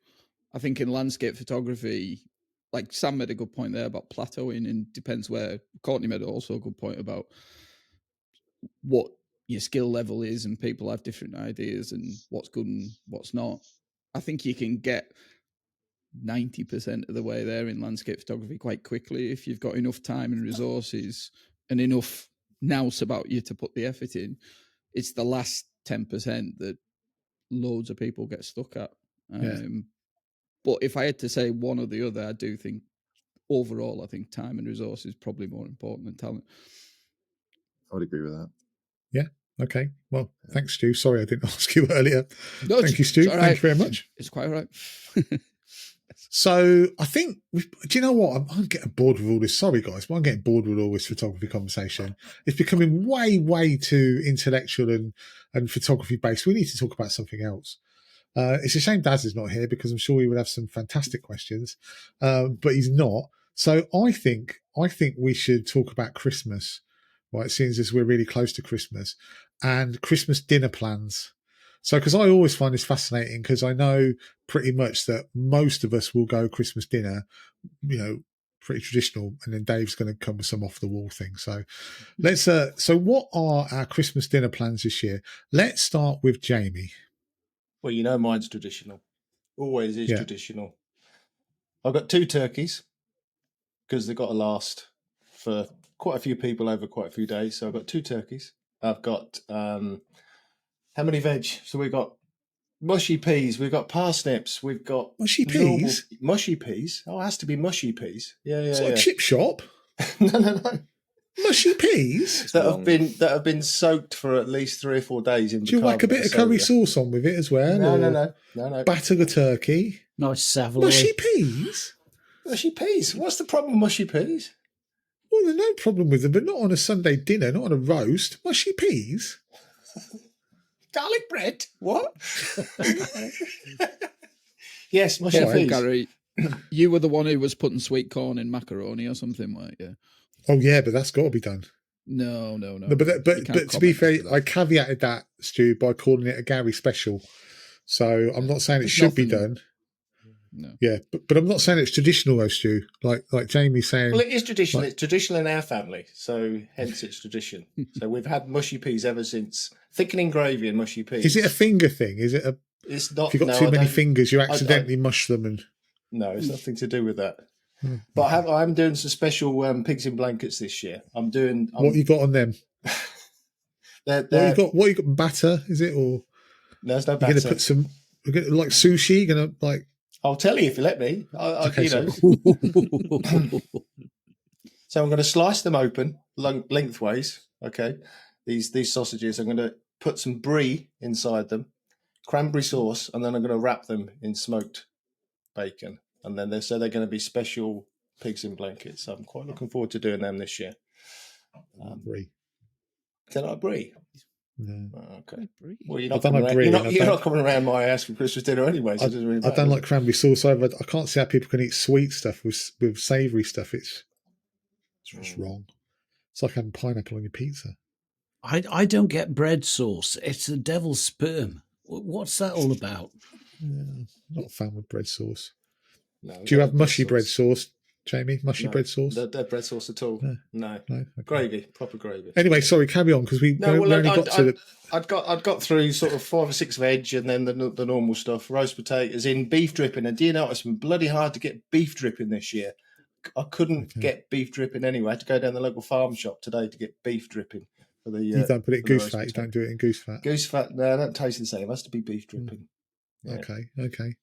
in landscape photography, like Sam made a good point there about plateauing, and depends where. Courtney made also a good point about what your skill level is, and people have different ideas and what's good and what's not. I think you can get 90% of the way there in landscape photography quite quickly if you've got enough time and resources and enough nous about you to put the effort in. It's the last 10% that loads of people get stuck at. But if I had to say one or the other, I do think overall, I think time and resources is probably more important than talent. I would agree with that. Yeah. Okay. Well, thanks, Stu. Sorry, I didn't ask you earlier. No, thank you, Stu. Thank you very much. It's quite all right. So I think, do you know what? I'm getting bored with all this. Sorry, guys, but I'm getting bored with all this photography conversation. It's becoming way, way too intellectual and photography based. We need to talk about something else. It's a shame Daz is not here, because I'm sure he would have some fantastic questions, but he's not. So I think we should talk about Christmas, right? Seeing as we're really close to Christmas, and Christmas dinner plans. So, because I always find this fascinating, because I know pretty much that most of us will go Christmas dinner, pretty traditional, and then Dave's going to come with some off the wall thing. So let's. So what are our Christmas dinner plans this year? Let's start with Jamie. Well, mine's traditional. Always is traditional. I've got 2 turkeys, because they've got to last for quite a few people over quite a few days. So I've got 2 turkeys. I've got how many veg? So we've got mushy peas, we've got parsnips, we've got mushy peas. Mushy peas. Oh, it has to be mushy peas. Yeah. It's like a chip shop. No. Mushy peas that have been soaked for at least 3 or 4 days in. Do you whack a bit of curry sauce on with it as well? No. Batter the turkey. Nice Savoy. Mushy peas. Mushy peas. What's the problem with mushy peas? Well, there's no problem with them, but not on a Sunday dinner, not on a roast. Mushy peas. Garlic bread? What? Yes, mushy peas. Gary, you were the one who was putting sweet corn in macaroni or something, weren't you? Oh yeah, but that's got to be done. No. But to be fair, I caveated that, Stu, by calling it a Gary special. So I'm not saying it should be done. No. Yeah, but I'm not saying it's traditional though, Stu. Like Jamie's saying. Well, it is traditional. It's traditional in our family, so hence it's tradition. So we've had mushy peas ever since. Thickening gravy and mushy peas. Is it a finger thing? Is it a? It's not. If you've got too many fingers, you accidentally mush them and. No, it's nothing to do with that. But I'm doing some special pigs in blankets this year. What you got on them? What you got? Batter? Is it or? No, there's no batter. You're going to put some like sushi. You're going to like. I'll tell you if you let me. Okay, So I'm going to slice them open lengthways. Okay, these sausages. I'm going to put some brie inside them, cranberry sauce, and then I'm going to wrap them in smoked bacon. And then they're going to be special pigs in blankets. So I'm quite looking forward to doing them this year. Brie. Can I brie? No. Oh, okay. Well, you're not coming around my house for Christmas dinner anyway. So it doesn't really matter. I don't like cranberry sauce either. I can't see how people can eat sweet stuff with savoury stuff. It's just wrong. It's like having pineapple on your pizza. I don't get bread sauce. It's the devil's sperm. What's that all about? Not a fan with bread sauce. No, Do you have mushy bread sauce, Jamie? Mushy bread sauce? No bread sauce at all. No. Okay. Gravy, proper gravy. Anyway, sorry, carry on because we only got to the. I'd got through sort of 5 or 6 veg and then the normal stuff. Roast potatoes in beef dripping. And do you know it's been bloody hard to get beef dripping this year? I couldn't get beef dripping anyway. I had to go down the local farm shop today to get beef dripping. For the, you don't put it in goose fat. You don't do it in goose fat. Goose fat, no, that tastes the same. It has to be beef dripping. Yeah. Okay.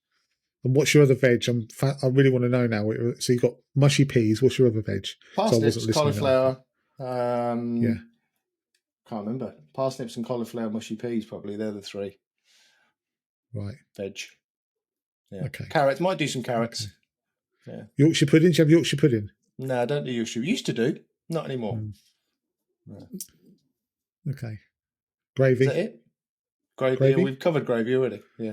And what's your other veg? I really want to know now. So you've got mushy peas. What's your other veg? Parsnips, cauliflower. Can't remember. Parsnips and cauliflower, mushy peas. Probably they're the 3. Right. Veg. Yeah. Okay. Carrots. Might do some carrots. Okay. Yeah. Yorkshire pudding. Do you have Yorkshire pudding? No, I don't do Yorkshire. Used to do. Not anymore. No. Okay. Gravy. Is that it? Gravy. Yeah, we've covered gravy already. Yeah.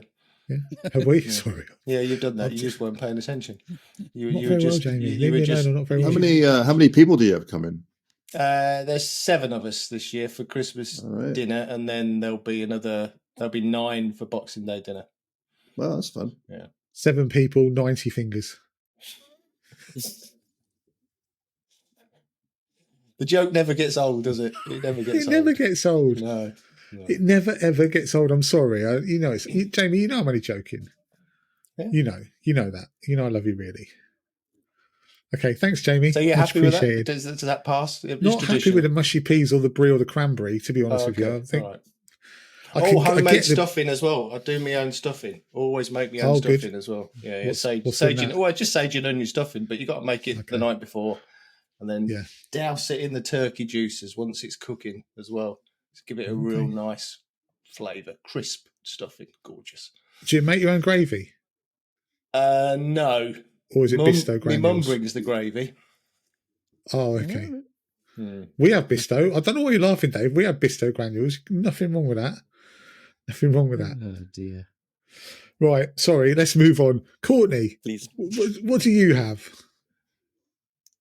Have we? Yeah. Sorry. Yeah, you've done that. You just weren't paying attention. You not were very just, well, Jamie. You were just, not very well. How many people do you have coming? There's 7 of us this year for Christmas dinner, and then there'll be 9 for Boxing Day dinner. Well, that's fun. Yeah. 7 people, 90 fingers. The joke never gets old, does it? It never gets old. Never gets old. No. It never ever gets old. I'm sorry. Jamie, you know I'm only joking. Yeah. You know that. You know I love you really. Okay, thanks, Jamie. So you're much happy with that? appreciated. Does that pass? It's Not happy with the mushy peas or the brie or the cranberry, to be honest with you. I think. All right. Homemade stuffing as well. I do my own stuffing. Always make my own stuffing as well. Yeah, sage just sage and onion stuffing, but you got to make it the night before, and then douse it in the turkey juices once it's cooking as well. To give it a real nice flavour, crisp stuffing, gorgeous. Do you make your own gravy? No. Or is it Bisto granules? My mum brings the gravy. Oh, okay. We have Bisto. I don't know why you're laughing, Dave. We have Bisto granules. Nothing wrong with that. Nothing wrong with that. Oh, dear. Right. Sorry. Let's move on. Courtney, please. What do you have?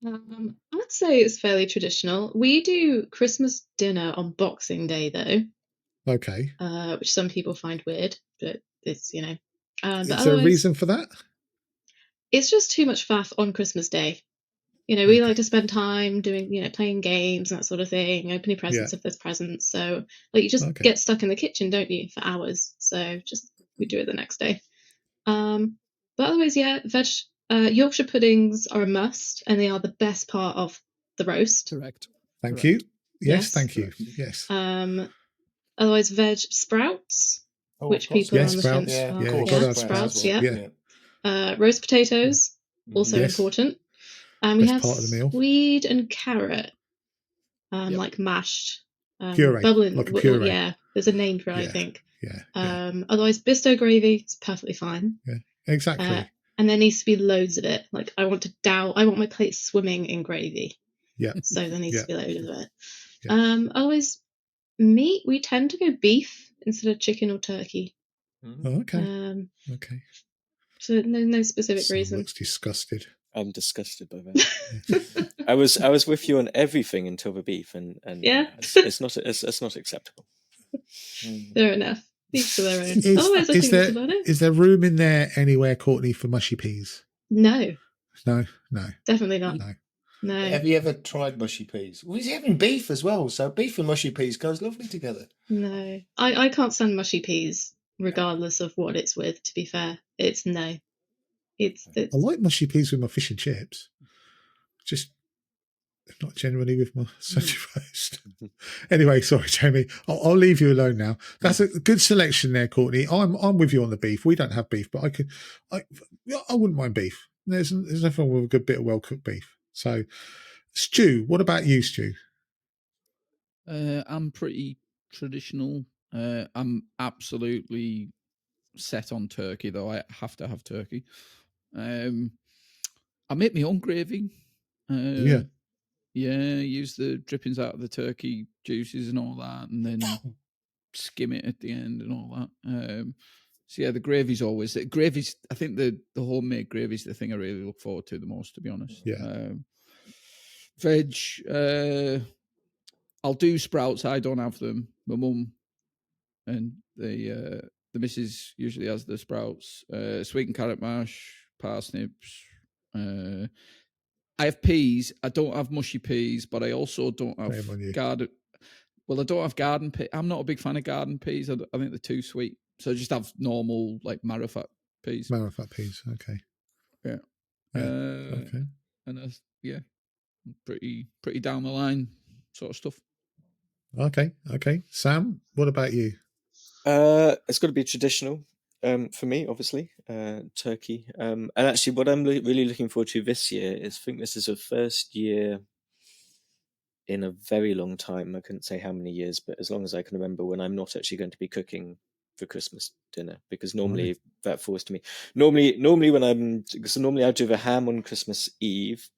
I'd say it's fairly traditional. We do Christmas dinner on Boxing Day, though. Okay. Which some people find weird, but it's, Is there a reason for that? It's just too much faff on Christmas Day. We like to spend time doing, playing games and that sort of thing, opening presents if there's presents. So, you just get stuck in the kitchen, don't you, for hours? So, we do it the next day. But otherwise, Yorkshire puddings are a must, and they are the best part of the roast. Correct. Thank you. Yes, thank you. Yes. Otherwise, veg sprouts, which people on the fence. Sprouts. Roast potatoes, also important. We have swede and carrot, like mashed, puree, bubbling. like a puree. Yeah, there's a name for it, I think. Yeah. Otherwise, Bisto gravy is perfectly fine. Yeah, exactly. And there needs to be loads of it. I want my plate swimming in gravy. Yeah. So there needs to be loads of it. Yeah. Otherwise, meat, we tend to go beef instead of chicken or turkey. Oh, okay. Okay. So no specific reason. Looks disgusted. I'm disgusted by that. I was with you on everything until the beef, and it's not acceptable. Fair enough. Each to their own. Otherwise, I think that's about it. Is there room in there anywhere, Courtney, for mushy peas? No. No. Definitely not. No. Have you ever tried mushy peas? Well, he's having beef as well, so beef and mushy peas goes lovely together. No. I can't stand mushy peas, regardless of what it's with, to be fair. It's no. It's I like mushy peas with my fish and chips. Just not generally with my Sunday roast. Anyway, sorry, Jamie. I'll leave you alone now. That's a good selection there, Courtney. I'm with you on the beef. We don't have beef, but I wouldn't mind beef. There's nothing wrong with a good bit of well cooked beef. So, Stu, what about you, Stu? I'm pretty traditional. I'm absolutely set on turkey, though. I have to have turkey. I make my own gravy. Use the drippings out of the turkey juices and all that, and then skim it at the end and all that. The gravy's always gravy's. I think the homemade gravy's the thing I really look forward to the most, to be honest. Yeah. Veg. I'll do sprouts. I don't have them. My mum and The missus usually has the sprouts, sweetened carrot mash, parsnips. I have peas. I don't have mushy peas, but I also don't have garden. Well, I don't have garden peas. I'm not a big fan of garden peas. I think they're too sweet. So I just have normal, like, marrowfat peas. Marrowfat peas, okay. Yeah. Okay. And pretty down the line sort of stuff. Okay. Sam, what about you? It's got to be traditional for me, obviously, turkey. And actually, what I'm really looking forward to this year is, I think this is the first year in a very long time. I couldn't say how many years, but as long as I can remember, when I'm not actually going to be cooking for Christmas dinner, because normally that falls to me. Normally I do the ham on Christmas Eve.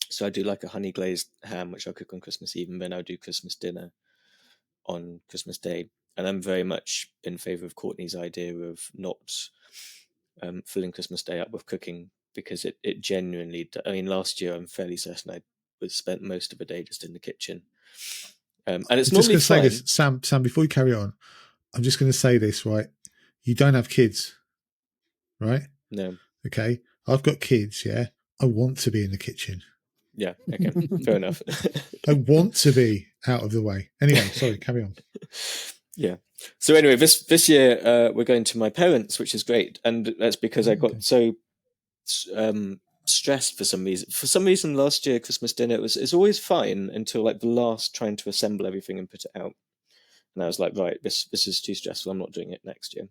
So I do like a honey glazed ham, which I'll cook on Christmas Eve, and then I'll do Christmas dinner on Christmas Day. And I'm very much in favour of Courtney's idea of not filling Christmas Day up with cooking, because it genuinely, I mean, last year I'm fairly certain I spent most of the day just in the kitchen. And it's normally just going to say this, Sam, before you carry on, I'm just going to say this, right? You don't have kids, right? No. Okay. I've got kids, yeah? I want to be in the kitchen. Yeah, okay, fair enough. I want to be out of the way. Anyway, sorry, carry on. Yeah. So anyway, this year we're going to my parents', which is great, and that's because I got so stressed for some reason. For some reason, last year Christmas dinner it's always fine until like the last, trying to assemble everything and put it out, and I was like, right, this is too stressful. I'm not doing it next year.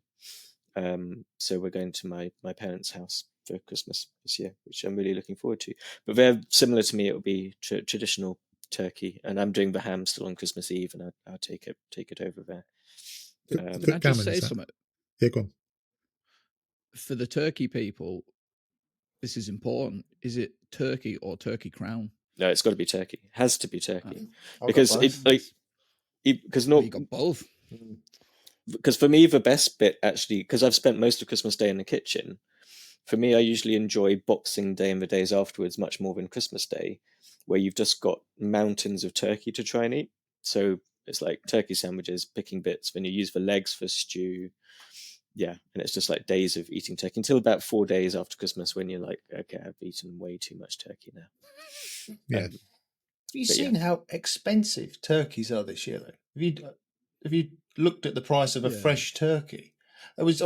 So we're going to my parents' house for Christmas this year, which I'm really looking forward to. But they're similar to me. It will be traditional turkey, and I'm doing the ham still on Christmas Eve, and I'll take it over there. Can I just say something? Yeah, go on. For the turkey people, this is important. Is it turkey or turkey crown? No, it's got to be turkey. It has to be turkey, because because you got both. Because for me, the best bit, actually, because I've spent most of Christmas Day in the kitchen, for me, I usually enjoy Boxing Day and the days afterwards much more than Christmas Day, where you've just got mountains of turkey to try and eat. So it's like turkey sandwiches, picking bits, then you use the legs for stew. Yeah, and it's just like days of eating turkey until about 4 days after Christmas, when you're like, okay, I've eaten way too much turkey now. Yeah. Have you seen how expensive turkeys are this year, though? Have you looked at the price of a fresh turkey? I was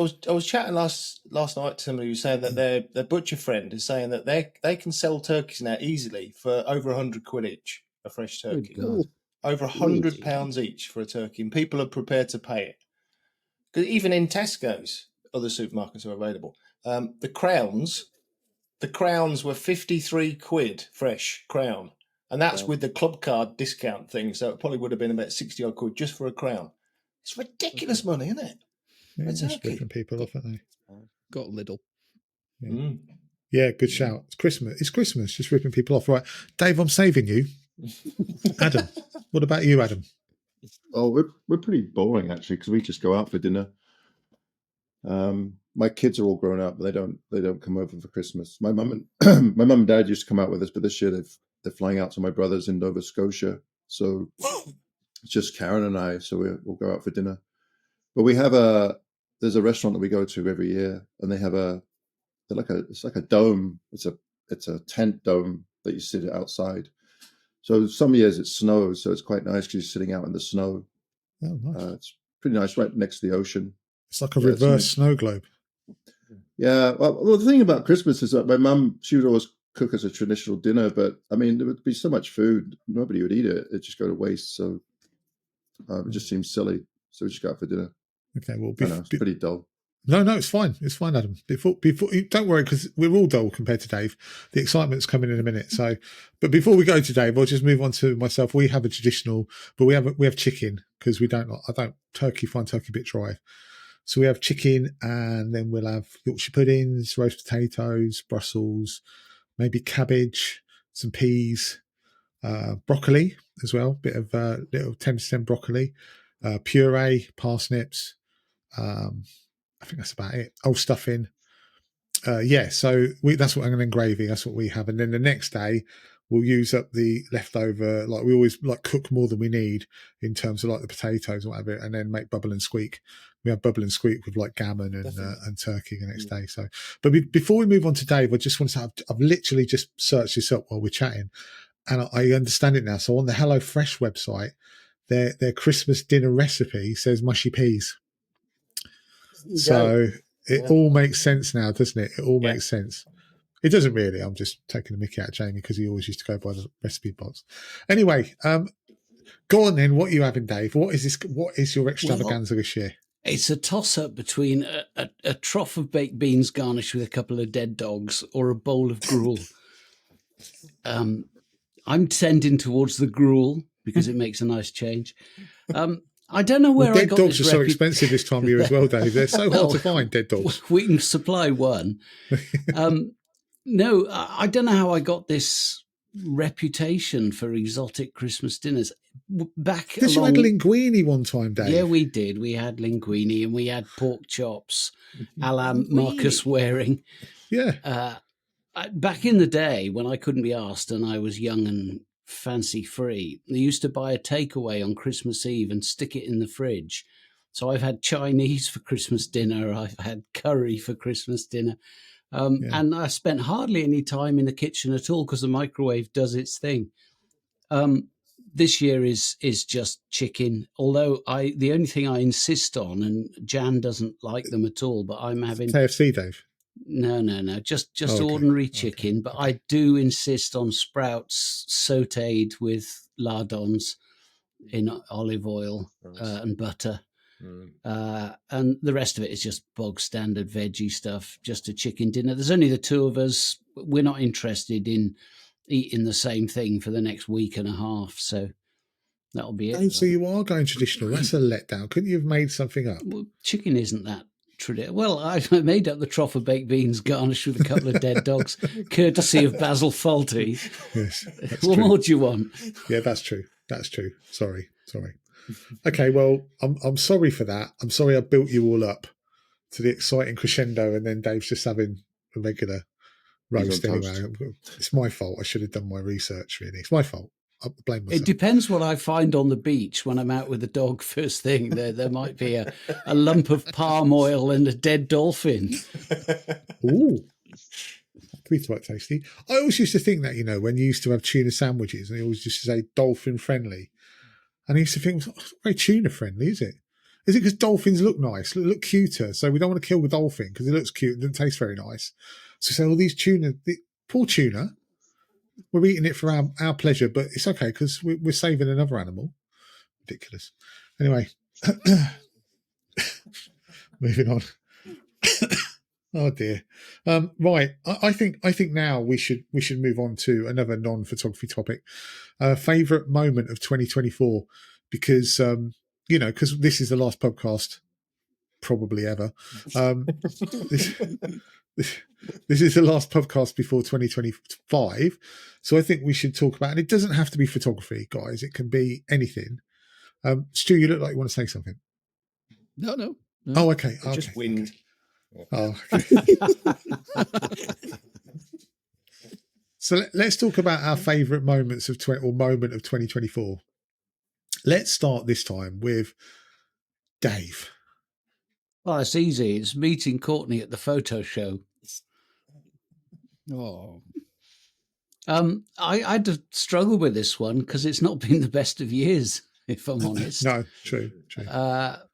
chatting last night to somebody who was saying that their butcher friend is saying that they can sell turkeys now easily for over £100 each, a fresh turkey. Over £100 each for a turkey, and people are prepared to pay it. Because even in Tesco's, other supermarkets are available. The crowns were £53 fresh crown, and that's with the club card discount thing. So it probably would have been about 60 odd quid just for a crown. It's ridiculous money, isn't it? Yeah, just ripping people off, aren't they? Got Lidl. Yeah. Yeah, good shout. It's Christmas, just ripping people off. Right, Dave, I'm saving you. Adam, what about you, Adam? Oh, we're pretty boring actually, because we just go out for dinner. My kids are all grown up, but they don't come over for Christmas. My mum and dad used to come out with us, but this year they're flying out to my brother's in Nova Scotia, so it's just Karen and I. So we'll go out for dinner. But there's a restaurant that we go to every year, and they have it's like a dome. It's a tent dome that you sit outside. So some years it snows, so it's quite nice because you're sitting out in the snow. Oh, nice. It's pretty nice, right next to the ocean. It's like a reverse snow globe. Yeah. Well, the thing about Christmas is that my mum, she would always cook us a traditional dinner, but I mean, there would be so much food, nobody would eat it. It'd just go to waste. So it just seems silly. So we just go out for dinner. Okay. Well, it's pretty dull. No, it's fine. It's fine, Adam. Before, don't worry, because we're all dull compared to Dave. The excitement's coming in a minute. So, but before we go to Dave, I'll just move on to myself. We have a traditional, but we have chicken, because I find turkey a bit dry. So we have chicken, and then we'll have Yorkshire puddings, roast potatoes, Brussels, maybe cabbage, some peas, broccoli as well, bit of little 10% broccoli, puree, parsnips. I think that's about it. Stuffing. So that's what, and then gravy. That's what we have. And then the next day, we'll use up the leftover. Like we always cook more than we need in terms of like the potatoes or whatever, and then make bubble and squeak we had bubble and squeak with like gammon and turkey the next day. So, but before we move on to Dave, I just want to say I've literally just searched this up while we're chatting, and I understand it now. So on the HelloFresh website, their Christmas dinner recipe says mushy peas. So it all makes sense now, doesn't it? It all makes sense. It doesn't really. I'm just taking a mickey out of Jamie because he always used to go by the recipe box. Anyway, go on then. What are you having, Dave? What is this? What is your extravaganza this year? It's a toss-up between a trough of baked beans garnished with a couple of dead dogs or a bowl of gruel. I'm tending towards the gruel because it makes a nice change. I don't know where dead dogs are so expensive this time of year as well, Dave. They're so hard to find, dead dogs. We can supply one. No, I don't know how I got this reputation for exotic Christmas dinners. Because you had linguine one time, Dave. Yeah, we did. We had linguine and we had pork chops a la Marcus Waring. Yeah. Back in the day when I couldn't be asked and I was young and fancy free, they used to buy a takeaway on Christmas Eve and stick it in the fridge. So I've had Chinese for Christmas dinner. I've had curry for Christmas dinner. And I spent hardly any time in the kitchen at all because the microwave does its thing. This year is just chicken, although the only thing I insist on, and Jan doesn't like them at all, but I'm having... KFC, Dave? No, just ordinary chicken, but I do insist on sprouts sautéed with lardons in olive oil and butter. And the rest of it is just bog standard veggie stuff, just a chicken dinner. There's only the two of us. We're not interested in eating the same thing for the next week and a half, so that'll be it. So you are going traditional. That's a letdown. Couldn't you have made something up? Well, chicken isn't that traditional. Well, I made up the trough of baked beans garnished with a couple of dead dogs, courtesy of Basil Fawlty. Yes, what more do you want? Yeah, that's true. Sorry. Okay, well, I'm sorry for that. I'm sorry I built you all up to the exciting crescendo, and then Dave's just having a regular roast anyway. It's my fault. I should have done my research, really. It's my fault. I blame myself. It depends what I find on the beach when I'm out with the dog first thing. There might be a lump of palm oil and a dead dolphin. Ooh. Could be quite tasty. I always used to think that, when you used to have tuna sandwiches, and they always used to say dolphin friendly. And I used to think, it's not very tuna friendly, is it? Is it because dolphins look nice, look cuter? So we don't want to kill the dolphin because it looks cute and doesn't taste very nice. So say, all these tuna, poor tuna, we're eating it for our pleasure, but it's okay because we're saving another animal. Ridiculous. Anyway, moving on. Oh dear. Right. I think now we should move on to another non-photography topic. Favorite moment of 2024, because because this is the last podcast probably ever. This is the last podcast before 2025, so I think we should talk about. And it doesn't have to be photography, guys. It can be anything. Stu, you look like you want to say something. No. Oh, okay. Just wind. Oh. So let's talk about our favourite moments of moment of 2024. Let's start this time with Dave. Well, it's easy. It's meeting Courtney at the photo show. Oh. I had to struggle with this one because it's not been the best of years, if I'm honest. No, true.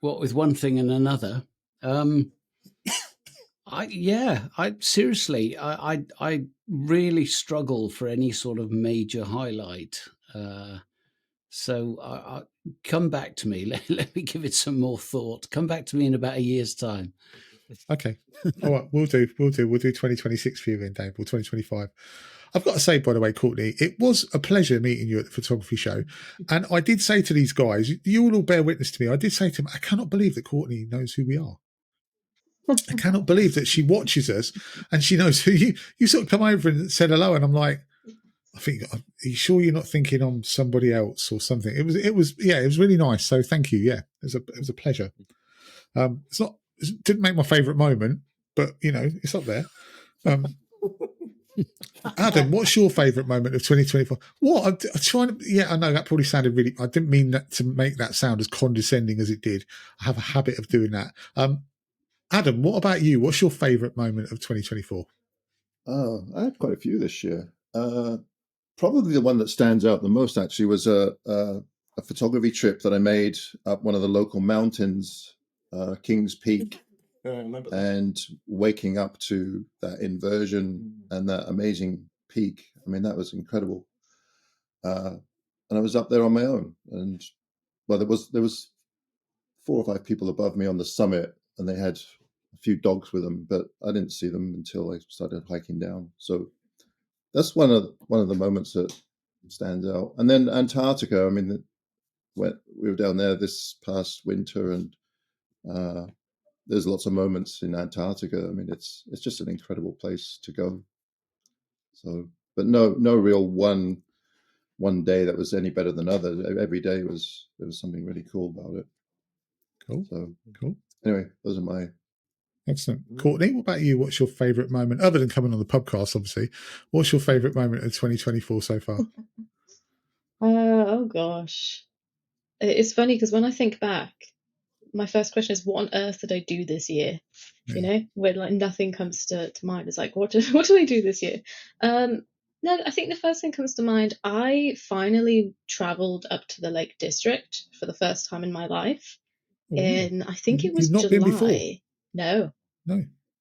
What with one thing and another. I seriously, I really struggle for any sort of major highlight. So I come back to me. Let me give it some more thought. Come back to me in about a year's time. Okay. All right. We'll do 2026 for you then, Dave, or 2025. I've got to say, by the way, Courtney, it was a pleasure meeting you at the photography show. And I did say to these guys, you will all bear witness to me. I did say to them, I cannot believe that Courtney knows who we are. I cannot believe that she watches us and she knows who you sort of come over and said hello. And I'm like, are you sure you're not thinking I'm somebody else or something? It was really nice. So thank you. Yeah, it was a pleasure. It didn't make my favourite moment, but it's up there. Adam, what's your favourite moment of 2024? What? I'm trying to. Yeah, I know that probably sounded really. I didn't mean that to make that sound as condescending as it did. I have a habit of doing that. Adam, what about you? What's your favourite moment of 2024? I had quite a few this year. Probably the one that stands out the most actually was a photography trip that I made up one of the local mountains, Kings Peak. I remember that. And waking up to that inversion and that amazing peak. I mean, that was incredible. And I was up there on my own, and well, there was 4 or 5 people above me on the summit, and they had a few dogs with them, but I didn't see them until I started hiking down. So that's one of the moments that stands out. And then Antarctica. I mean, we were down there this past winter, and there's lots of moments in Antarctica. I mean, it's just an incredible place to go. So, but no real one day that was any better than others. Every day there was something really cool about it. Cool. So cool. Anyway, those are my. Excellent. Courtney, what about you? What's your favourite moment, other than coming on the podcast, obviously? What's your favourite moment of 2024 so far? Oh gosh, it's funny because when I think back, my first question is, what on earth did I do this year? Yeah. You know, when like nothing comes to mind. It's like, what did I do this year? No, I think the first thing comes to mind. I finally travelled up to the Lake District for the first time in my life. Oh, wow. And I think it was You've not July. been before?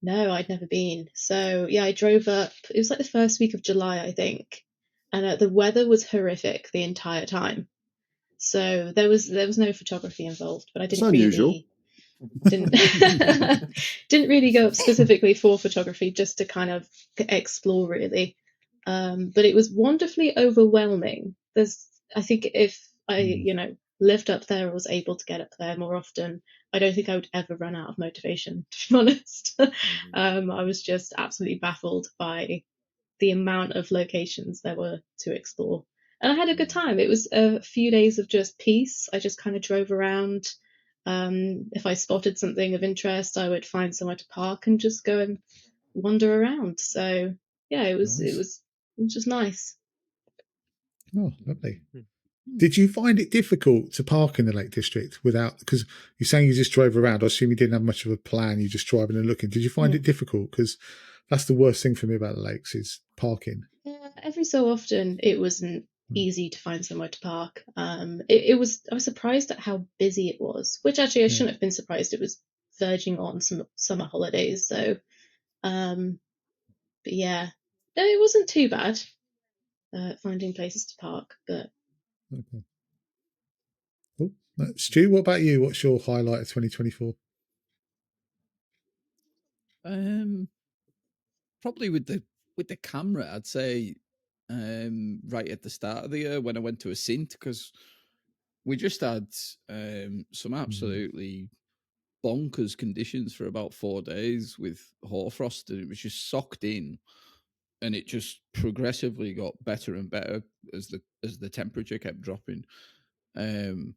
No, I'd never been. So yeah, I drove up. It was like the first week of July, I think, and the weather was horrific the entire time. So there was no photography involved, but I didn't really didn't really go up specifically for photography, just to kind of explore really. But it was wonderfully overwhelming. I think if I lived up there or was able to get up there more often, I don't think I would ever run out of motivation, to be honest. I was just absolutely baffled by the amount of locations there were to explore. And I had a good time. It was a few days of just peace. I just kind of drove around. If I spotted something of interest, I would find somewhere to park and just go and wander around. So yeah, it was just nice. Oh, lovely. Did you find it difficult to park in the Lake District because you're saying you just drove around? I assume you didn't have much of a plan. You just driving and looking. Did you find it difficult? Because that's the worst thing for me about the lakes is parking. Every so often it wasn't easy to find somewhere to park. I was surprised at how busy it was, which actually I shouldn't have been surprised. It was verging on some summer holidays. So, but yeah, no, it wasn't too bad finding places to park, but. Okay. Cool. Stu, what about you? What's your highlight of 2024? Probably with the camera, I'd say right at the start of the year when I went to a Sint, because we just had some absolutely bonkers conditions for about 4 days with hoarfrost, and it was just socked in, and it just progressively got better and better as the temperature kept dropping. And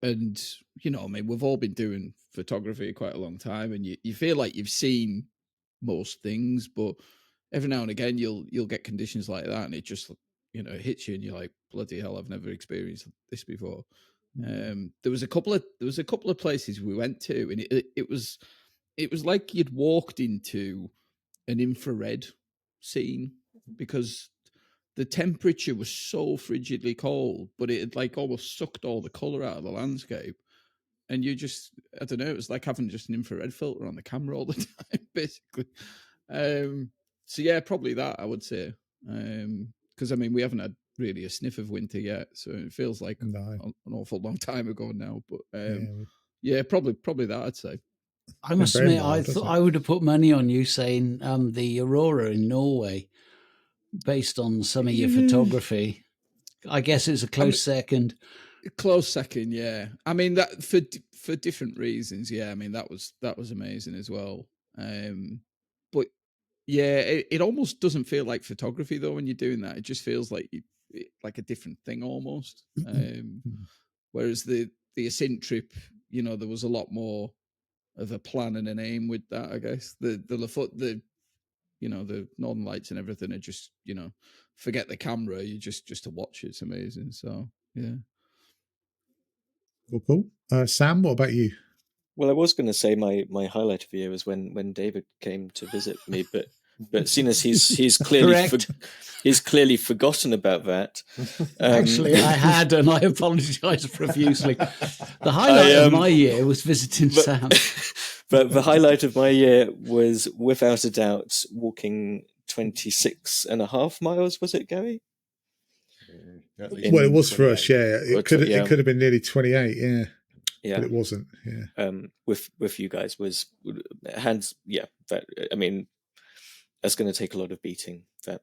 I mean, we've all been doing photography quite a long time, and you feel like you've seen most things, but every now and again you'll get conditions like that, and it just hits you, and you're like, bloody hell, I've never experienced this before. There was a couple of places we went to, and it was like you'd walked into an infrared scene, because the temperature was so frigidly cold, but it had like almost sucked all the color out of the landscape. And you just, I don't know, it was like having just an infrared filter on the camera all the time, basically. So yeah, probably that, I would say. Because I mean, we haven't had really a sniff of winter yet, so it feels like an awful long time ago now. But yeah, probably that, I'd say. I must admit, I thought I would have put money on you saying the Aurora in Norway, based on some of your photography. I guess it's a close second. Close second, yeah. I mean, that for different reasons, yeah. I mean, that was amazing as well. But yeah, it almost doesn't feel like photography though when you're doing that. It just feels like a different thing almost. Whereas the Ascent trip, there was a lot more of a plan and an aim with that, I guess. The the Northern Lights and everything are just, forget the camera. You just to watch it's amazing. So yeah. Well, cool. Sam, what about you? Well, I was going to say my highlight of the year was when David came to visit me, but seeing as he's clearly forgotten about that. Actually, I had, and I apologise profusely. The highlight of my year was visiting Sam. But the highlight of my year was, without a doubt, walking 26.5 miles. Was it, Gary? Well, it was for us. Yeah, it could have been nearly 28. Yeah. Yeah, but it wasn't. Yeah, with you guys was hands. Yeah, that, I mean, that's going to take a lot of beating. But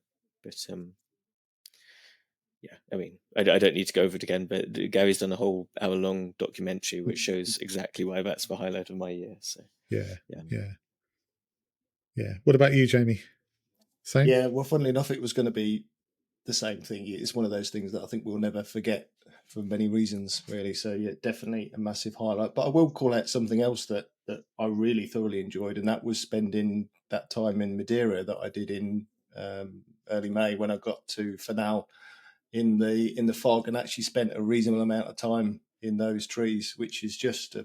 yeah, I mean, I don't need to go over it again. But Gary's done a whole hour-long documentary which shows exactly why that's the highlight of my year. So yeah. What about you, Jamie? Same. Yeah. Well, funnily enough, it was going to be the same thing. It's one of those things that I think we'll never forget for many reasons, really. So yeah, definitely a massive highlight. But I will call out something else that I really thoroughly enjoyed, and that was spending that time in Madeira that I did in early May when I got to Funal in the fog, and actually spent a reasonable amount of time in those trees, which is just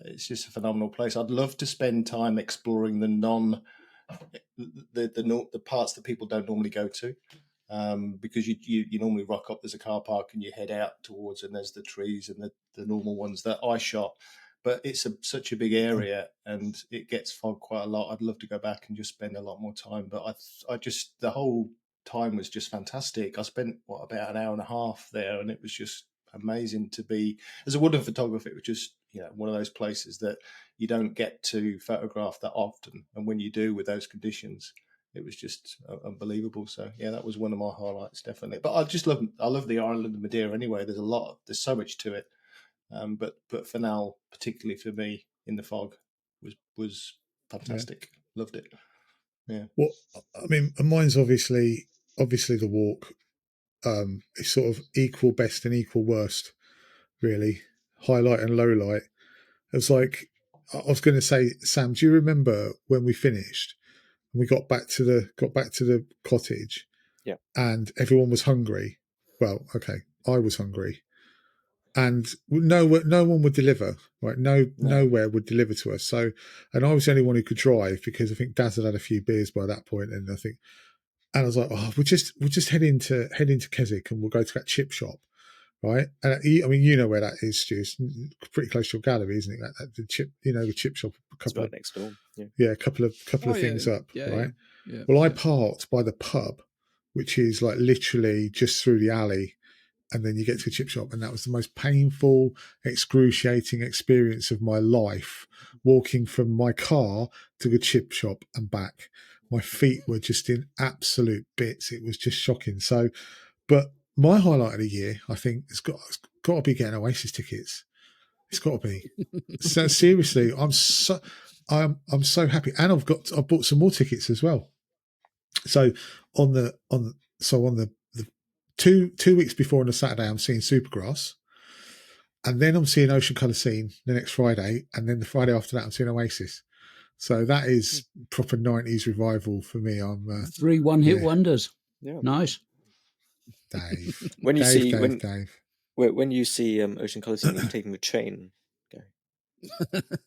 it's just a phenomenal place. I'd love to spend time exploring the parts that people don't normally go to. Because you normally rock up, there's a car park and you head out towards, and there's the trees and the normal ones that I shot. But it's such a big area and it gets fogged quite a lot. I'd love to go back and just spend a lot more time. But I just, the whole time was just fantastic. I spent about an hour and a half there, and it was just amazing to be, as a woodland photographer, it was just, one of those places that you don't get to photograph that often. And when you do with those conditions, it was just unbelievable. So yeah, that was one of my highlights, definitely. But I love the island of Madeira anyway. There's so much to it. But for now, particularly for me in the fog, was fantastic. Yeah. Loved it. Yeah. Well, I mean, mine's obviously the walk. It's sort of equal best and equal worst, really. Highlight and low light. It was like, I was going to say, Sam, do you remember when we finished? We got back to the cottage, yeah, and everyone was hungry. Well, okay, I was hungry, and no one would deliver. Right, nowhere would deliver to us. So, and I was the only one who could drive because I think Daz had a few beers by that point, and I was like, oh, we'll just head into Keswick and we'll go to that chip shop. Right, and I mean, you know where that is, Stu. It's pretty close to your gallery, isn't it? The chip shop. It's right next door. Yeah, a couple of things up. Yeah, right. Yeah. Well, I parked by the pub, which is like literally just through the alley, and then you get to a chip shop, and that was the most painful, excruciating experience of my life. Walking from my car to the chip shop and back, my feet were just in absolute bits. It was just shocking. So, but my highlight of the year, I think, has got to be getting Oasis tickets. It's got to be. So seriously, I'm so happy, and I've bought some more tickets as well. So on the 2 weeks before on a Saturday, I'm seeing Supergrass, and then I'm seeing Ocean Colour Scene the next Friday, and then the Friday after that, I'm seeing Oasis. So that is proper 90s revival for me. I'm 3 one-hit wonders. Yeah, nice. Dave. When you Dave. When you see Ocean Colour Scene, you're taking the train.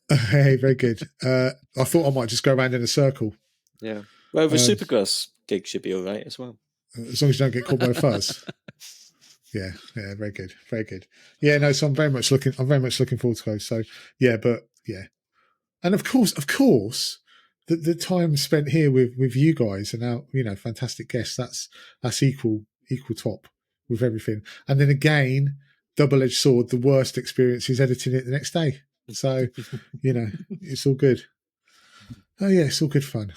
Hey, very good. I thought I might just go around in a circle. Yeah. Well, the Supergrass gig should be all right as well. As long as you don't get caught by a fuzz. Yeah, very good, very good. Yeah, no. So I'm very much looking forward to those. So yeah, but yeah, and of course, the time spent here with you guys and our fantastic guests. That's equal top with everything. And then again, double-edged sword. The worst experience is editing it the next day. So it's all good. Oh yeah, it's all good fun.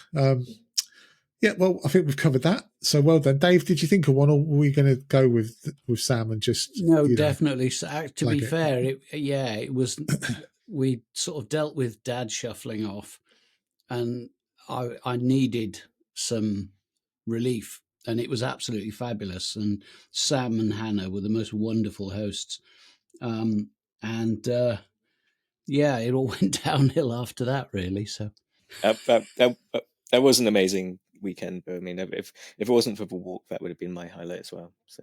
Yeah, well, I think we've covered that. So well done, Dave. Did you think of one, or were we going to go with Sam and just? No, definitely. To be fair, it was. We sort of dealt with Dad shuffling off, and I needed some relief, and it was absolutely fabulous. And Sam and Hannah were the most wonderful hosts, it all went downhill after that, really. So that was an amazing weekend. But I mean, if it wasn't for the walk, that would have been my highlight as well. So.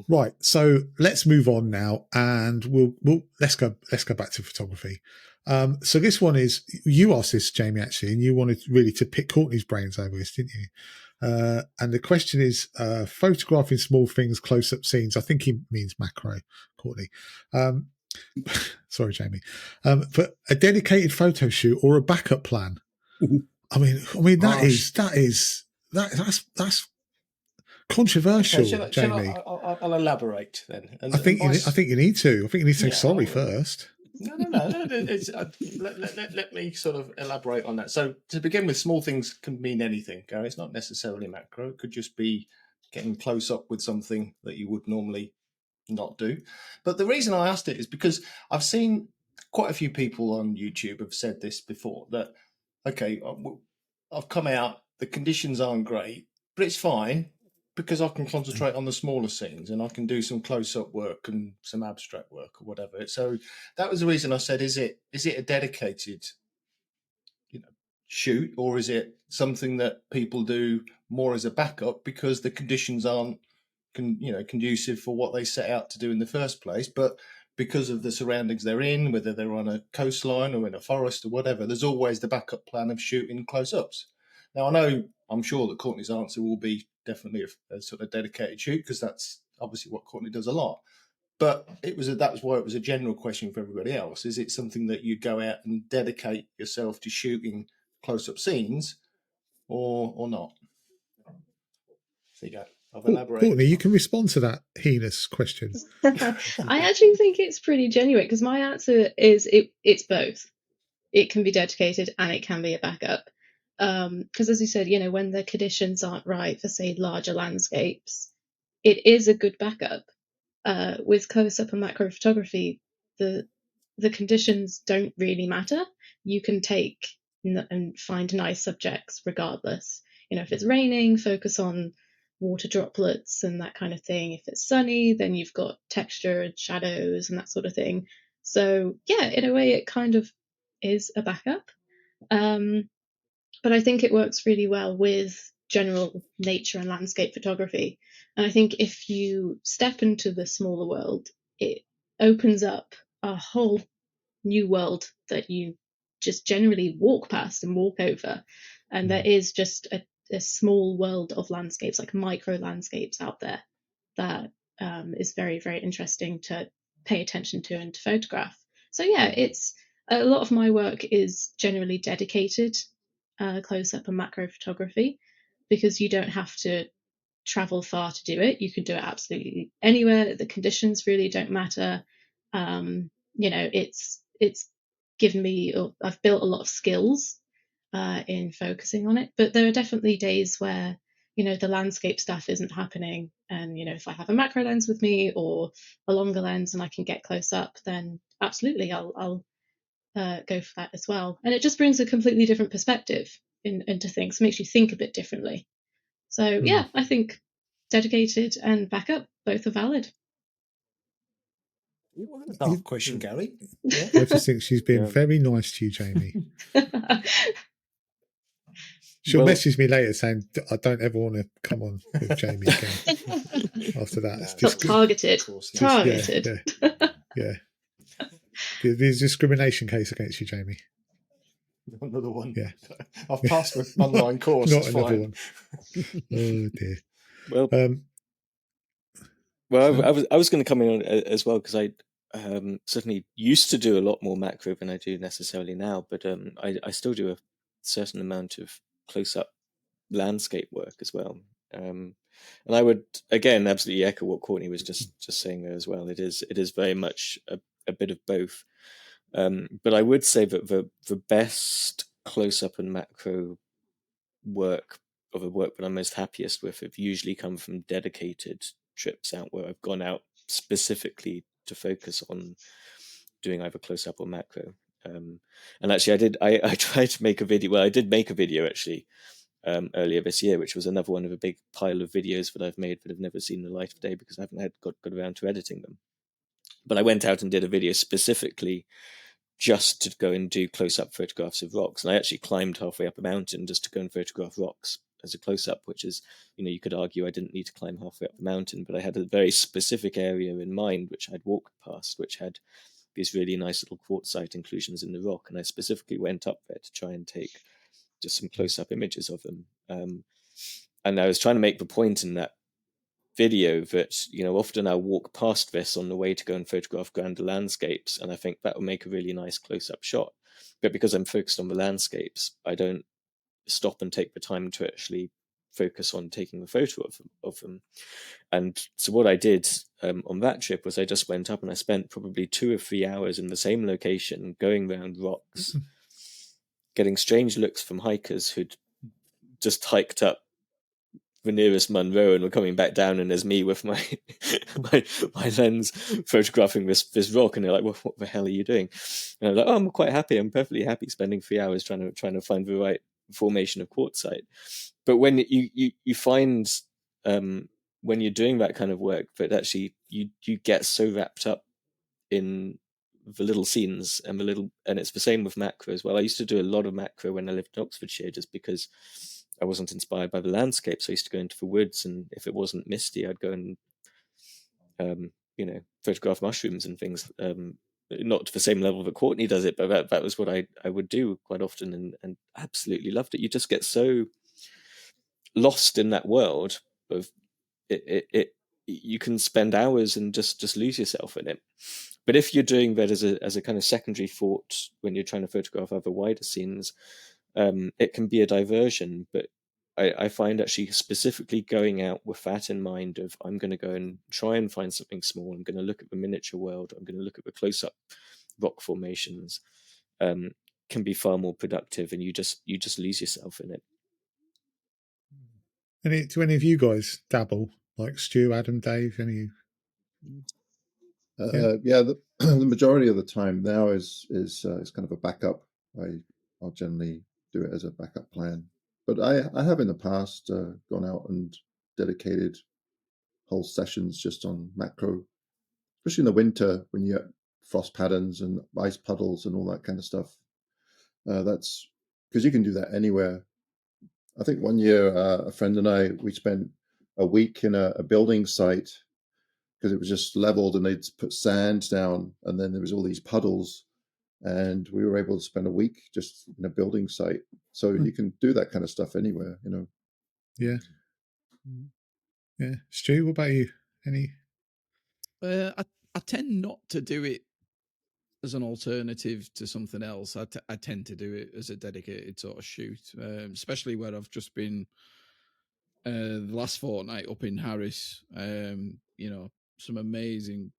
Right, so let's move on now, and we'll let's go back to photography. So this one is, you asked this, Jamie, actually, and you wanted really to pick Courtney's brains over this, didn't you? And the question is, photographing small things, close-up scenes. I think he means macro, Courtney. Sorry, Jamie. But a dedicated photo shoot or a backup plan. I mean that's controversial, okay, Jamie. I'll elaborate then. And I think you need to. I think you need to say sorry first. No. Let me sort of elaborate on that. So to begin with, small things can mean anything, Gary. It's not necessarily macro. It could just be getting close up with something that you would normally not do. But the reason I asked it is because I've seen quite a few people on YouTube have said this before, that, okay, I've come out, the conditions aren't great, but it's fine because I can concentrate on the smaller scenes and I can do some close-up work and some abstract work or whatever. So that was the reason I said, is it a dedicated, shoot, or is it something that people do more as a backup because the conditions aren't conducive for what they set out to do in the first place, but because of the surroundings they're in, whether they're on a coastline or in a forest or whatever, there's always the backup plan of shooting close-ups. Now, I'm sure that Courtney's answer will be definitely a sort of dedicated shoot, because that's obviously what Courtney does a lot. But that was why it was a general question for everybody else. Is it something that you go out and dedicate yourself to shooting close-up scenes, or not? There you go. I've elaborated. Courtney, you can respond to that heinous question. I actually think it's pretty genuine, because my answer is it's both. It can be dedicated and it can be a backup. Because as you said, when the conditions aren't right for, say, larger landscapes, it is a good backup. With close-up and macro photography, the conditions don't really matter. You can take and find nice subjects regardless. If it's raining, focus on water droplets and that kind of thing. If it's sunny, then you've got texture and shadows and that sort of thing. So yeah, in a way, it kind of is a backup. But I think it works really well with general nature and landscape photography. And I think if you step into the smaller world, it opens up a whole new world that you just generally walk past and walk over. And there is just a small world of landscapes, like micro landscapes out there, that is very, very interesting to pay attention to and to photograph. So yeah, it's a lot of my work is generally dedicated close-up and macro photography, because you don't have to travel far to do it. You can do it absolutely anywhere. The conditions really don't matter. It's given me, I've built a lot of skills in focusing on it, but there are definitely days where the landscape stuff isn't happening, and if I have a macro lens with me or a longer lens and I can get close up, then absolutely I'll go for that as well. And it just brings a completely different perspective into things, makes you think a bit differently. So yeah, I think dedicated and backup both are valid. Tough question, Gary. Yeah. I just think she's been very nice to you, Jamie. She'll message me later saying, I don't ever want to come on with Jamie again. After that, it's just targeted. Yeah. There's a discrimination case against you, Jamie. Another one. Yeah. I've passed an online course. Not another one. Oh dear. Well, I was going to come in on as well, because I certainly used to do a lot more macro than I do necessarily now, but I still do a certain amount of close-up landscape work as well. And I would again absolutely echo what Courtney was just saying there as well. It is very much a bit of both. But I would say that the best close-up and macro work, or the work that I'm most happiest with, have usually come from dedicated trips out where I've gone out specifically to focus on doing either close-up or macro. And actually I tried to make a video. Well, I did make a video actually earlier this year, which was another one of a big pile of videos that I've made that have never seen the light of day because I haven't got around to editing them. But I went out and did a video specifically just to go and do close-up photographs of rocks. And I actually climbed halfway up a mountain just to go and photograph rocks. as a close-up, which is, you could argue I didn't need to climb halfway up the mountain, but I had a very specific area in mind which I'd walked past, which had these really nice little quartzite inclusions in the rock, and I specifically went up there to try and take just some close-up images of them. And I was trying to make the point in that video that, often I walk past this on the way to go and photograph grander landscapes, and I think that will make a really nice close-up shot. But because I'm focused on the landscapes, I don't stop and take the time to actually focus on taking the photo of them. And so what I did on that trip was I just went up and I spent probably 2 or 3 hours in the same location, going around rocks, getting strange looks from hikers who'd just hiked up the nearest Munro and were coming back down, and there's me with my my lens photographing this rock, and they're like, what the hell are you doing? And I was like, I'm quite happy. I'm perfectly happy spending 3 hours trying to find the right formation of quartzite. But when you find when you're doing that kind of work, that actually you get so wrapped up in the little scenes and it's the same with macro as well. I used to do a lot of macro when I lived in Oxfordshire, just because I wasn't inspired by the landscape. So I used to go into the woods, and if it wasn't misty, I'd go and photograph mushrooms and things. Not to the same level that Courtney does it, but that was what I would do quite often, and absolutely loved it. You just get so lost in that world of it. You can spend hours and just lose yourself in it. But if you're doing that as a kind of secondary thought when you're trying to photograph other wider scenes, it can be a diversion. But I find actually specifically going out with that in mind of, I'm going to go and try and find something small. I'm going to look at the miniature world. I'm going to look at the close-up rock formations, can be far more productive, and you just lose yourself in it. Do any of you guys dabble, like Stu, Adam, Dave? Any? The majority of the time now is kind of a backup. I'll generally do it as a backup plan. But I have in the past gone out and dedicated whole sessions just on macro, especially in the winter when you get frost patterns and ice puddles and all that kind of stuff. That's because you can do that anywhere. I think one year a friend and I, we spent a week in a building site because it was just leveled and they'd put sand down, and then there was all these puddles, and we were able to spend a week just in a building site. So you can do that kind of stuff anywhere, Yeah. Stu, what about you? Any? I tend not to do it as an alternative to something else. I tend to do it as a dedicated sort of shoot, especially where I've just been the last fortnight up in Harris. Some amazing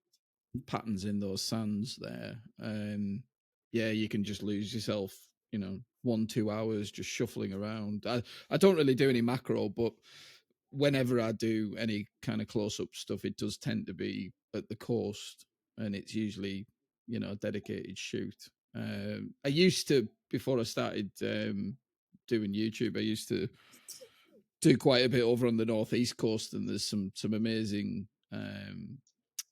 patterns in those sands there. You can just lose yourself, 1-2 hours just shuffling around. I don't really do any macro, but whenever I do any kind of close-up stuff, it does tend to be at the coast, and it's usually, a dedicated shoot. I used to, before I started doing YouTube, I used to do quite a bit over on the northeast coast, and there's some amazing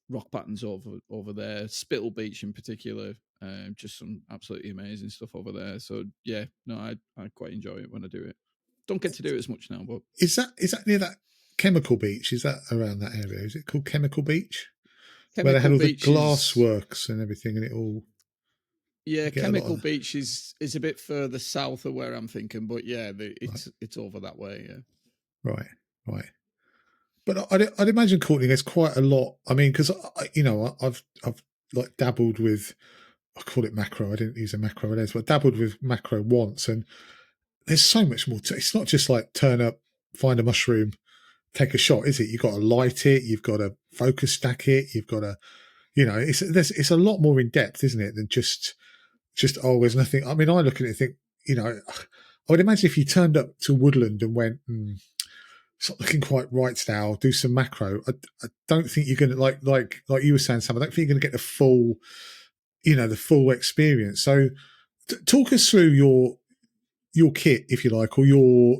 rock patterns over there. Spittle Beach in particular, just some absolutely amazing stuff over there. So I quite enjoy it when I do it. Don't get to do it as much now, but is that near that Chemical Beach? Is that around that area? Is it called Chemical Beach? Where they had all the glass works and everything, and it all. Yeah, Chemical Beach is a bit further south of where I'm thinking, but it's over that way. Yeah. Right. But I'd imagine, Courtney, there's quite a lot. I mean, because I've like dabbled with, I call it macro. I didn't use a macro lens, but I dabbled with macro once, and there's so much more to it. It's not just like turn up, find a mushroom, take a shot, is it? You've got to light it, you've got to focus stack it, you've got to, it's a lot more in depth, isn't it, than just there's nothing. I mean, I look at it and think, I would imagine if you turned up to woodland and went, it's not looking quite right now, do some macro, I don't think you're going to, like you were saying, Sam, I don't think you're going to get the full experience. So talk us through your kit, if you like, or your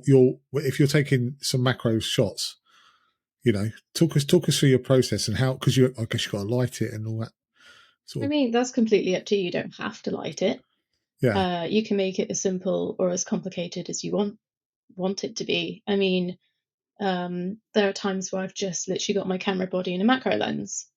if you're taking some macro shots, talk us through your process and how, because I guess you've got to light it and all that. I mean, that's completely up to you. You don't have to light it. Yeah. You can make it as simple or as complicated as you want. want it to be. I mean, there are times where I've just literally got my camera body in a macro lens,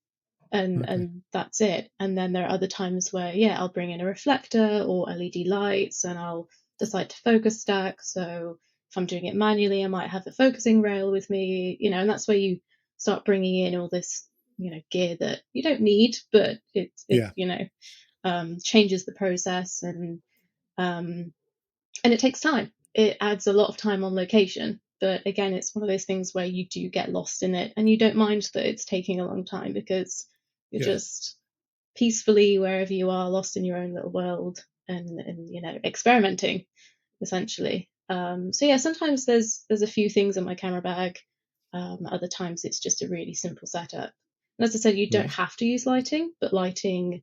and that's it. And then there are other times where, I'll bring in a reflector or LED lights, and I'll decide to focus stack. So if I'm doing it manually, I might have the focusing rail with me, and that's where you start bringing in all this, gear that you don't need, but it changes the process, and it takes time. It adds a lot of time on location. But again, it's one of those things where you do get lost in it, and you don't mind that it's taking a long time, because you're just peacefully wherever you are, lost in your own little world, and experimenting, essentially. So sometimes there's a few things in my camera bag. Other times it's just a really simple setup. And as I said, you don't have to use lighting, but lighting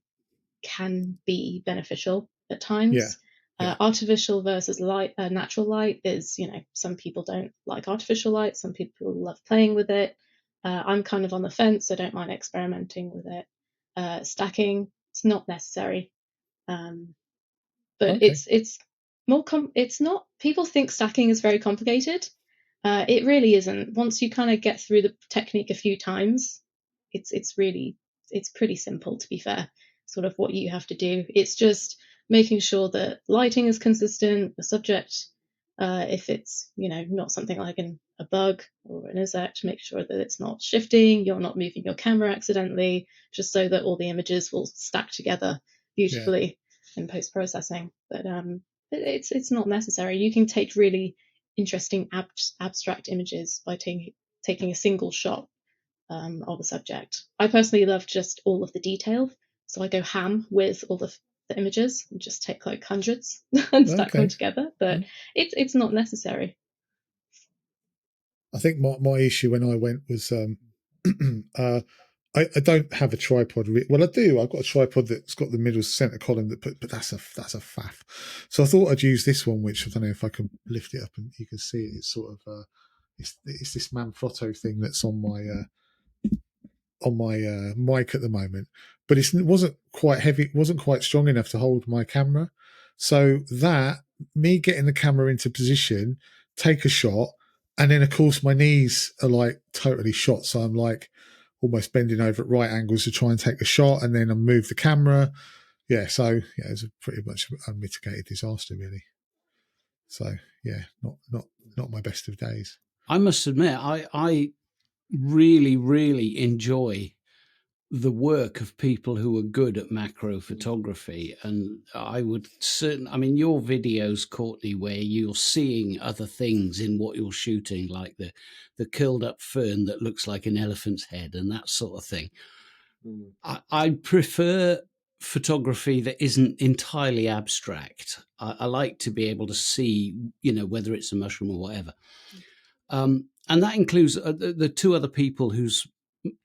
can be beneficial at times. Artificial versus natural light is, some people don't like artificial light, some people love playing with it. I'm kind of on the fence. I don't mind experimenting with it. Stacking, it's not necessary, but it's more it's not. People think stacking is very complicated. It really isn't. Once you kind of get through the technique a few times, it's pretty simple, to be fair. Sort of what you have to do. It's just making sure that lighting is consistent, the subject, if it's, not something like a bug or an insect, make sure that it's not shifting, you're not moving your camera accidentally, just so that all the images will stack together beautifully in post-processing. But it's not necessary. You can take really interesting abstract images by taking a single shot of a subject. I personally love just all of the detail, so I go ham with all the images and just take like hundreds and stack them together, but it's not necessary. I think my issue when I went was I don't have a tripod. Well, I do. I've got a tripod that's got the middle center column but that's a faff. So I thought I'd use this one, which I don't know if I can lift it up and you can see it. It's sort of it's this Manfrotto thing that's on my mic at the moment, but it wasn't quite heavy. It wasn't quite strong enough to hold my camera. So me getting the camera into position, take a shot, and then of course my knees are like totally shot. So I'm like almost bending over at right angles to try and take a shot, and then I move the camera. So it's a pretty much unmitigated disaster, really. So not my best of days. I must admit, I really, really enjoy the work of people who are good at macro photography. And I would your videos, Courtney, where you're seeing other things in what you're shooting, like the curled up fern that looks like an elephant's head and that sort of thing. I prefer photography that isn't entirely abstract. I like to be able to see, whether it's a mushroom or whatever. And that includes the two other people whose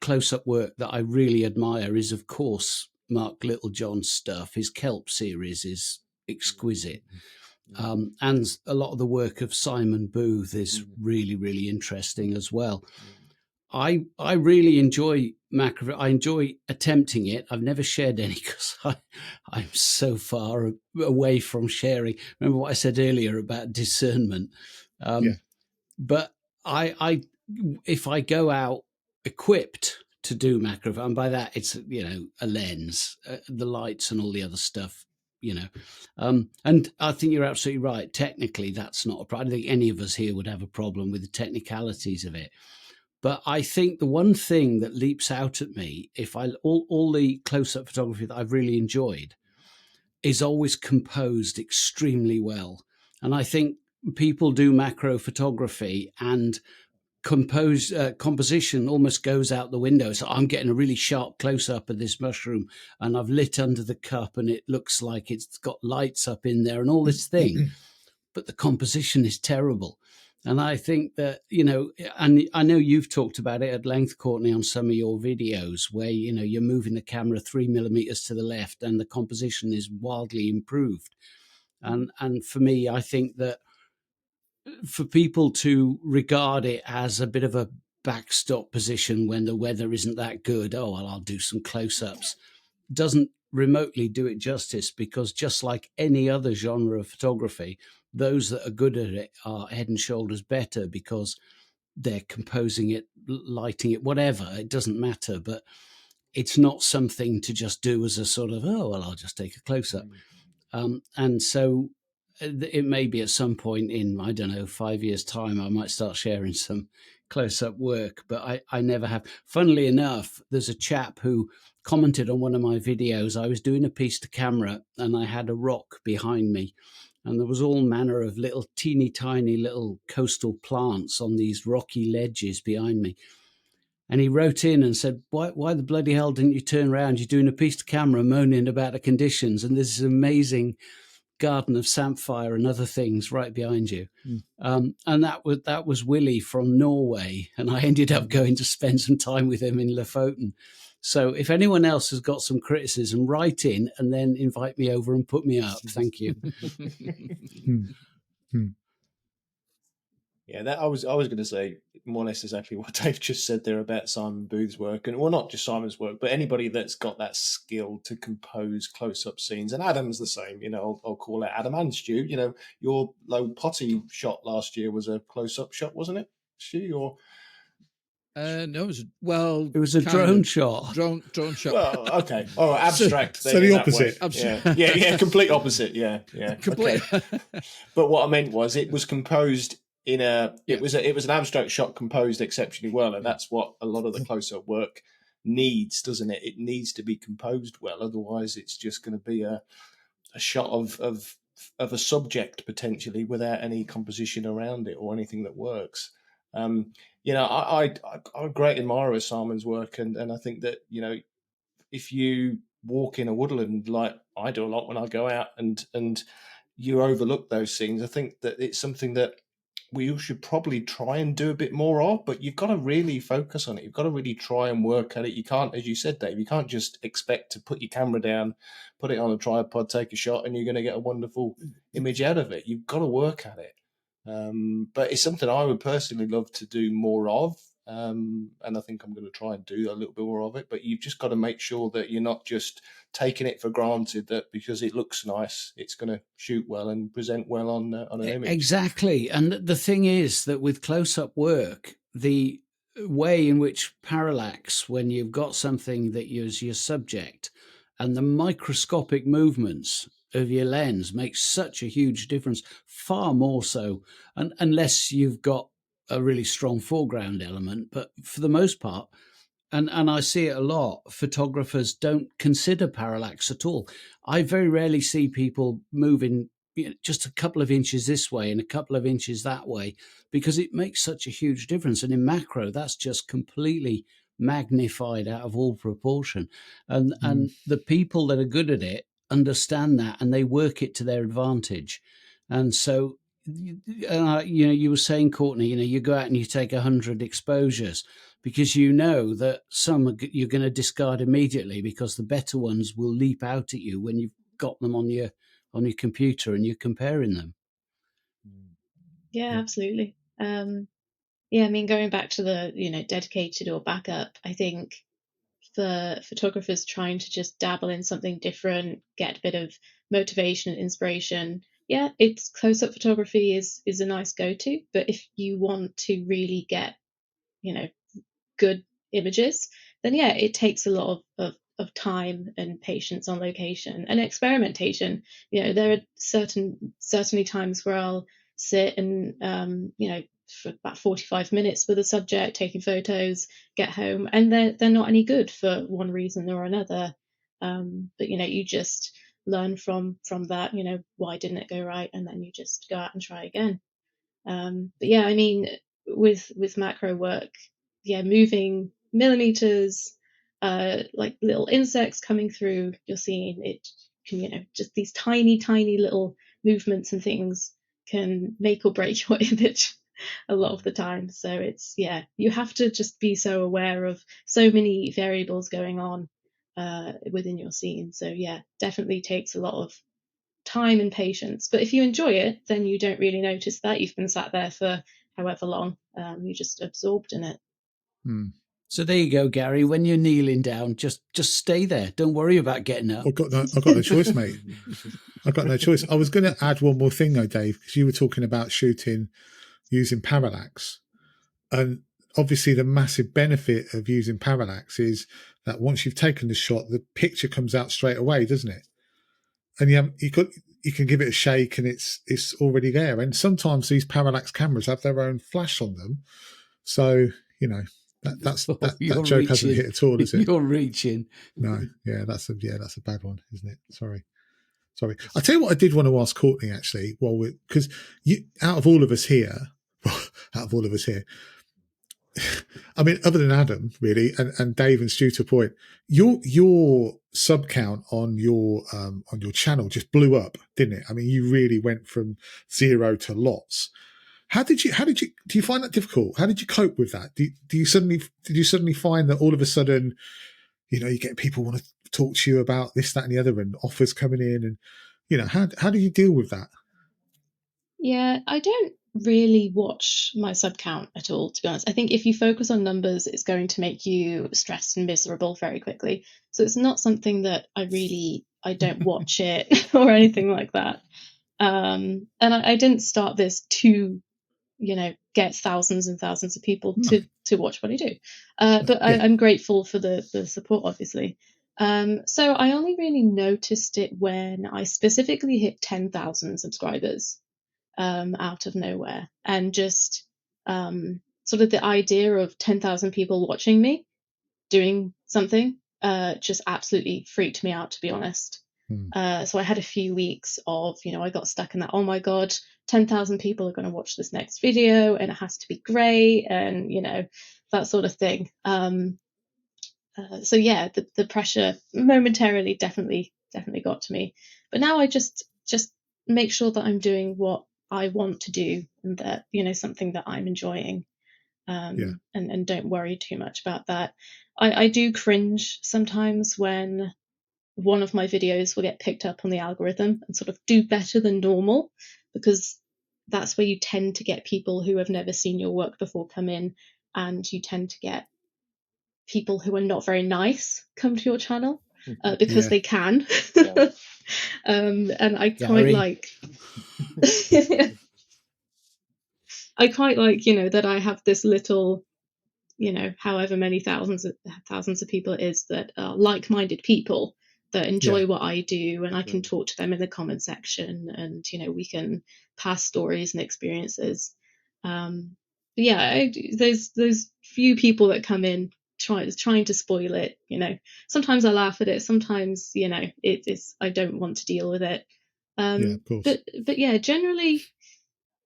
close-up work that I really admire is, of course, Mark Littlejohn's stuff. His Kelp series is exquisite. And a lot of the work of Simon Booth is really, really interesting as well. I really enjoy macro. I enjoy attempting it. I've never shared any because I'm so far away from sharing. Remember what I said earlier about discernment? But I if I go out equipped to do macro, and by that it's a lens, the lights and all the other stuff, and I think you're absolutely right. Technically, that's not a problem. I don't think any of us here would have a problem with the technicalities of it. But I think the one thing that leaps out at me, if all the close-up photography that I've really enjoyed, is always composed extremely well, and I think people do macro photography and composition almost goes out the window. So I'm getting a really sharp close-up of this mushroom and I've lit under the cup and it looks like it's got lights up in there and all this thing, but the composition is terrible. And I think that, and I know you've talked about it at length, Courtney, on some of your videos where, you're moving the camera 3 millimeters to the left and the composition is wildly improved. And for me, I think that for people to regard it as a bit of a backstop position when the weather isn't that good, well, I'll do some close-ups, doesn't remotely do it justice, because just like any other genre of photography, those that are good at it are head and shoulders better because they're composing it, lighting it, whatever. It doesn't matter, but it's not something to just do as a sort of, oh, well, I'll just take a close-up. And so it may be at some point in, I don't know, 5 years' time, I might start sharing some close-up work, but I never have. Funnily enough, there's a chap who commented on one of my videos. I was doing a piece to camera and I had a rock behind me, and there was all manner of little teeny tiny little coastal plants on these rocky ledges behind me. And he wrote in and said, why the bloody hell didn't you turn around? You're doing a piece to camera moaning about the conditions, and there's this amazing garden of samphire and other things right behind you. And that was Willie from Norway, and I ended up going to spend some time with him in Lofoten. So if anyone else has got some criticism, write in and then invite me over and put me up. Thank you. Yeah, that I was going to say more or less exactly what Dave just said there about Simon Booth's work, and well, not just Simon's work, but anybody that's got that skill to compose close-up scenes. And Adam's the same, you know. I'll call it Adam and Stu. You know, your low potty shot last year was a close-up shot, wasn't it, Stu? Or no, it was a drone shot. Drone shot. Well, okay, all right, abstract. So the opposite. Yeah, complete opposite. Yeah. Complete. Okay. But what I meant was, it was composed in a. It was an abstract shot composed exceptionally well, and that's what a lot of the close-up work needs, doesn't it? It needs to be composed well, otherwise it's just going to be a shot of a subject potentially without any composition around it or anything that works. You know, I'm a great admirer of Simon's work, and I think that, you know, if you walk in a woodland like I do a lot when I go out, and you overlook those scenes, I think that it's something that we should probably try and do a bit more of, but you've got to really focus on it. You've got to really try and work at it. You can't, as you said, Dave, you can't just expect to put your camera down, put it on a tripod, take a shot, and you're going to get a wonderful image out of it. You've got to work at it. But it's something I would personally love to do more of. And I think I'm going to try and do a little bit more of it. But you've just got to make sure that you're not just taking it for granted that because it looks nice, it's going to shoot well and present well on an image. Exactly. And the thing is that with close-up work, the way in which parallax, when you've got something that is your subject, and the microscopic movements of your lens makes such a huge difference, far more so, unless you've got a really strong foreground element. But for the most part, and I see it a lot, photographers don't consider parallax at all. I very rarely see people moving, you know, just a couple of inches this way and a couple of inches that way, because it makes such a huge difference. And in macro, that's just completely magnified out of all proportion. And the people that are good at it understand that, and they work it to their advantage. And so, you know, you were saying, Courtney, you know, you go out and you take 100 exposures because you know that some you're going to discard immediately because the better ones will leap out at you when you've got them on your computer and you're comparing them. Yeah, absolutely. Yeah, I mean, going back to the, you know, dedicated or backup, I think for photographers trying to just dabble in something different, get a bit of motivation and inspiration, yeah, it's close-up photography is a nice go-to. But if you want to really get, you know, good images, then yeah, it takes a lot of time and patience on location and experimentation. You know, there are certainly times where I'll sit and you know, for about 45 minutes with a subject taking photos, get home, and they're not any good for one reason or another. But you know, you just learn from that. You know, why didn't it go right, and then you just go out and try again. But yeah, I mean, with macro work, yeah, moving millimeters, like little insects coming through your scene, it can, you know, just these tiny little movements and things can make or break your image a lot of the time. So it's, yeah, you have to just be so aware of so many variables going on within your scene. So yeah, definitely takes a lot of time and patience. But if you enjoy it, then you don't really notice that. You've been sat there for however long, you're just absorbed in it. So there you go, Gary. When you're kneeling down, just stay there. Don't worry about getting up. I've got no choice, mate. I've got no choice. I was going to add one more thing, though, Dave, because you were talking about shooting using parallax. And obviously the massive benefit of using parallax is that once you've taken the shot, the picture comes out straight away, doesn't it? And you can give it a shake and it's already there. And sometimes these parallax cameras have their own flash on them. So, that joke reaching. hasn't hit at all, is it? You're reaching. No, yeah, that's a bad one, isn't it? Sorry. I'll tell you what I did want to ask Courtney, actually, because out of all of us here, I mean, other than Adam, really, and Dave and Stu to point, your sub count on your channel just blew up, didn't it? I mean, you really went from 0 to lots. Do you find that difficult? How did you cope with that? Did you suddenly find that all of a sudden, you get people want to talk to you about this, that, and the other, and offers coming in, and how do you deal with that? Yeah, I don't really watch my sub count at all, to be honest. I think if you focus on numbers, it's going to make you stressed and miserable very quickly. So it's not something that I don't watch it or anything like that. And I didn't start this to, get thousands and thousands of people to watch what I do. But I'm grateful for the support, obviously. So I only really noticed it when I specifically hit 10,000 subscribers. Out of nowhere, and just sort of the idea of 10,000 people watching me doing something just absolutely freaked me out, to be honest. So I had a few weeks of, I got stuck in that, oh my God, 10,000 people are going to watch this next video and it has to be great, and that sort of thing. So yeah, the pressure momentarily definitely got to me, but now I just make sure that I'm doing what I want to do, and that something that I'm enjoying, and don't worry too much about that. I do cringe sometimes when one of my videos will get picked up on the algorithm and sort of do better than normal, because that's where you tend to get people who have never seen your work before come in, and you tend to get people who are not very nice come to your channel because they can. And I quite like that I have this little, however many thousands of people it is that are like-minded people that enjoy what I do, and I can talk to them in the comment section, and we can pass stories and experiences. There's few people that come in trying to spoil it. Sometimes I laugh at it, sometimes it's I don't want to deal with it. Of course. But yeah, generally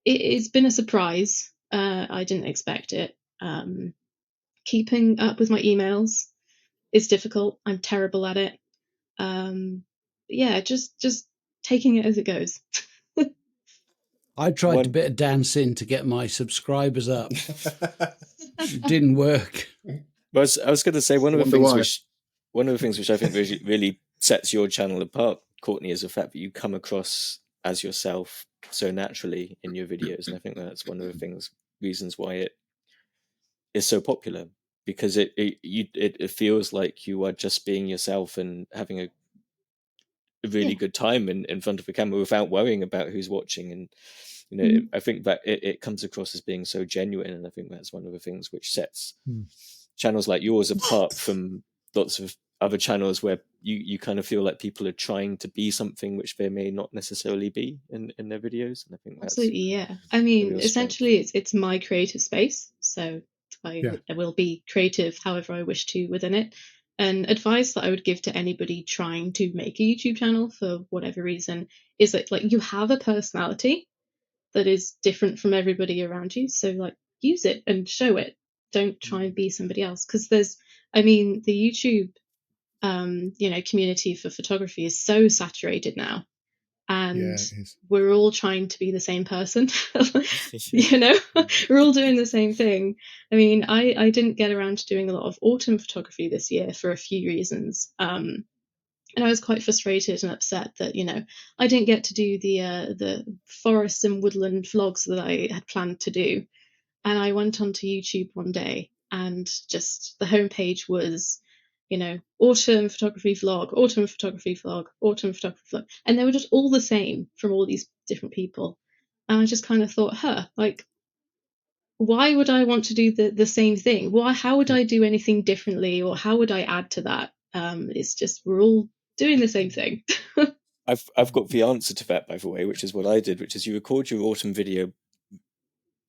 it's been a surprise. I didn't expect it. Keeping up with my emails is difficult. I'm terrible at it. Just taking it as it goes. I tried a bit of dancing to get my subscribers up. It didn't work. Well, I was going to say one of the things which I think really sets your channel apart, Courtney, is the fact that you come across as yourself so naturally in your videos, and I think that's one of the reasons why it is so popular, because it feels like you are just being yourself and having a really good time in front of a camera without worrying about who's watching. And I think that it comes across as being so genuine, and I think that's one of the things which sets channels like yours apart from lots of other channels where you kind of feel like people are trying to be something which they may not necessarily be in their videos. And I think that's absolutely, I mean, essentially it's my creative space, so I will be creative however I wish to within it. And advice that I would give to anybody trying to make a YouTube channel for whatever reason is that, like, you have a personality that is different from everybody around you, so use it and show it. Don't try and be somebody else, because the YouTube community for photography is so saturated now, and we're all trying to be the same person. We're all doing the same thing. I mean, I didn't get around to doing a lot of autumn photography this year for a few reasons, and I was quite frustrated and upset that I didn't get to do the forest and woodland vlogs that I had planned to do. And I went onto YouTube one day and just the homepage was, you know, autumn photography vlog, autumn photography vlog, autumn photography vlog. And they were just all the same from all these different people. And I just kind of thought, like, why would I want to do the same thing? How would I do anything differently, or how would I add to that? It's just, we're all doing the same thing. I've got the answer to that, by the way, which is what I did, which is you record your autumn video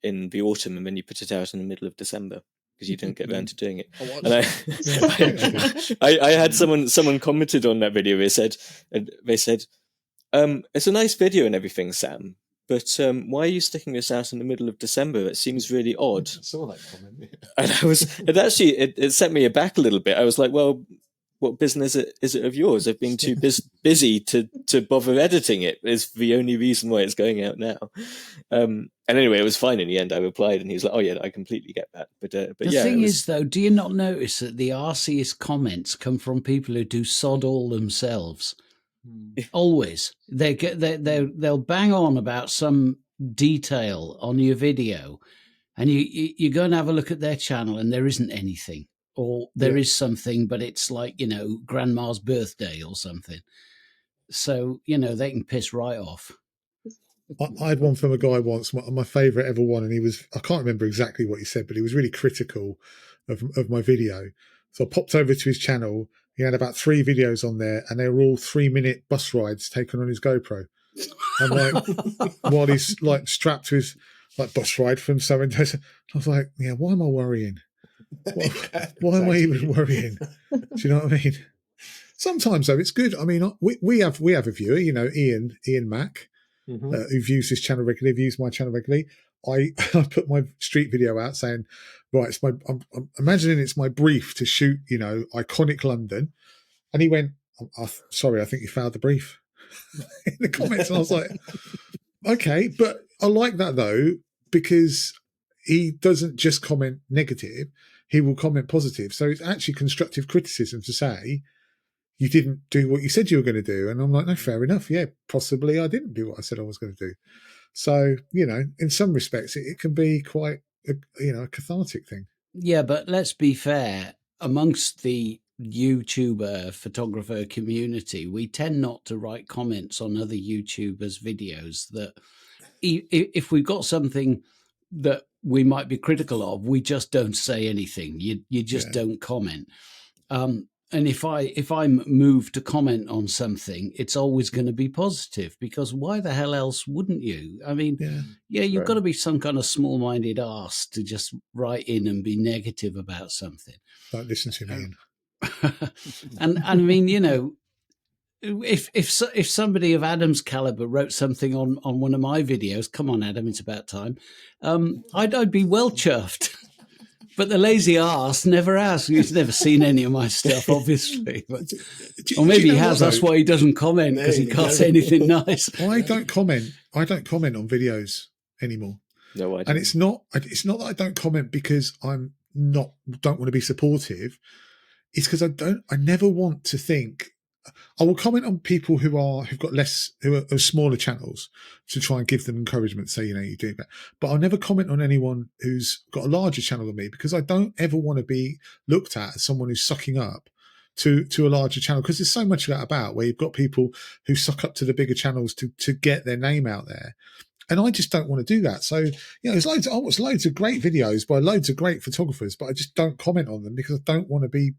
in the autumn and then you put it out in the middle of December because you didn't get around to doing it. And I had someone commented on that video. They said, it's a nice video and everything, Sam, but why are you sticking this out in the middle of December? It seems really odd. I saw that comment. And it set me aback a little bit. I was like, well, what business is it of yours? I've been too busy to bother editing it. Is the only reason why it's going out now. And anyway, it was fine in the end. I replied, and he was like, "Oh yeah, I completely get that." But the thing is, though, do you not notice that the arsiest comments come from people who do sod all themselves? Always, they'll bang on about some detail on your video, and you go and have a look at their channel, and there isn't anything. Or there is something, but it's like, you know, grandma's birthday or something. So, you know, they can piss right off. I had one from a guy once, my favourite ever one, and I can't remember exactly what he said, but he was really critical of my video. So I popped over to his channel. He had about 3 videos on there, and they were all 3-minute bus rides taken on his GoPro. And like, while he's like strapped to his like bus ride from so and so, I was like, yeah, why am I worrying? Why am I even worrying? Do you know what I mean? Sometimes though, it's good. I mean, we have a viewer, you know, Ian Mack, who views this channel regularly, views my channel regularly. I put my street video out saying, right, I'm imagining it's my brief to shoot, you know, iconic London, and he went, sorry, I think you failed the brief in the comments, and I was like, okay, but I like that though, because he doesn't just comment negative, he will comment positive. So it's actually constructive criticism to say, you didn't do what you said you were going to do. And I'm like, no, fair enough. Yeah, possibly I didn't do what I said I was going to do. So, you know, in some respects, it can be quite, a cathartic thing. Yeah, but let's be fair. Amongst the YouTuber photographer community, we tend not to write comments on other YouTubers' videos that if we've got something that we might be critical of, we just don't say anything. You just don't comment. And if I'm moved to comment on something, it's always going to be positive, because why the hell else wouldn't you? I mean, you've got to be some kind of small-minded arse to just write in and be negative about something. Don't listen to me. And I mean, you know, if somebody of Adam's caliber wrote something on one of my videos, come on, Adam, it's about time. I'd be well chuffed. But the lazy arse never has. He's never seen any of my stuff, obviously. But, or maybe he has. That's why he doesn't comment, because he can't say anything nice. I don't comment on videos anymore. No, I don't. And it's not that I don't comment because don't want to be supportive. It's because I never want to think. I will comment on people who are smaller channels to try and give them encouragement, say, you know, you're doing that. But I'll never comment on anyone who's got a larger channel than me, because I don't ever want to be looked at as someone who's sucking up to a larger channel, because there's so much of that about, where you've got people who suck up to the bigger channels to get their name out there. And I just don't want to do that. So, you know, I watch loads of great videos by loads of great photographers, but I just don't comment on them because I don't want to be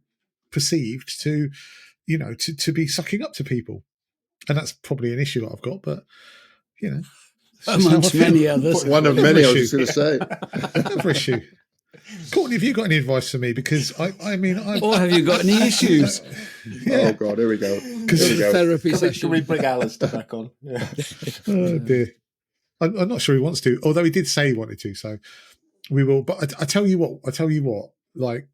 perceived to, you know, to be sucking up to people. And that's probably an issue that I've got, but, you know. Amongst many others. One of many, I was going to say. Another issue. Courtney, have you got any advice for me? Because, I mean... Or have you got any issues? Oh, God, here we go. Therapy session. Can we bring Alistair back on? Yeah. Oh, dear. I'm not sure he wants to, although he did say he wanted to, so we will. But I tell you what, like,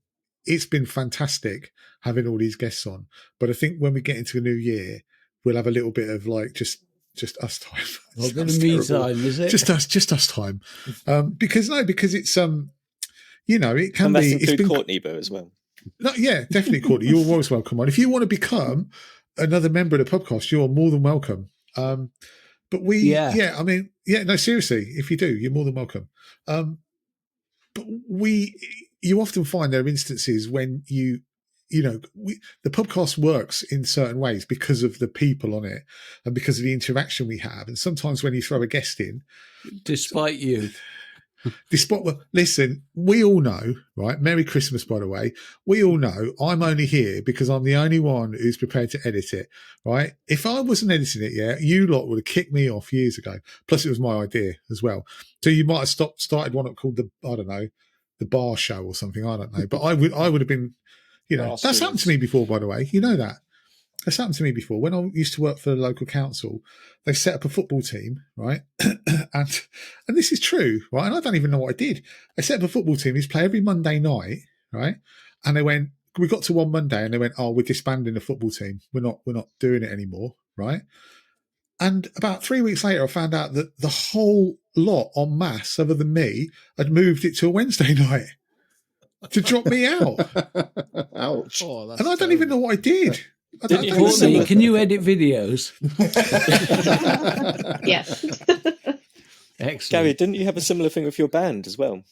it's been fantastic having all these guests on. But I think when we get into the new year, we'll have a little bit of like just us time. A bit of me time, is it? Just us time. Because it's you know, it can and be. It's been Courtney though as well. No, yeah, definitely, Courtney. You're always welcome on. If you want to become another member of the podcast, you're more than welcome. But I mean, no, seriously, if you do, you're more than welcome. But you often find there are instances when the podcast works in certain ways because of the people on it and because of the interaction we have. And sometimes when you throw a guest in, despite you. Listen, we all know, right? Merry Christmas, by the way. We all know I'm only here because I'm the only one who's prepared to edit it, right? If I wasn't editing it yet, you lot would have kicked me off years ago. Plus, it was my idea as well. So you might have started one up called the Bar Show or something. I don't know, but I would have been, that's happened to me before, by the way. You know that. That's happened to me before. When I used to work for the local council, they set up a football team, right? and this is true, right? And I don't even know what I did. They set up a football team. They used to play every Monday night, right? And we got to one Monday and they went, oh, we're disbanding the football team. We're not doing it anymore, right? And about 3 weeks later, I found out that the whole lot en masse, other than me, had moved it to a Wednesday night to drop me out. Ouch. Oh, and I don't even know what I did. Courtney, can you edit videos? Yes. Excellent. Gary, didn't you have a similar thing with your band as well?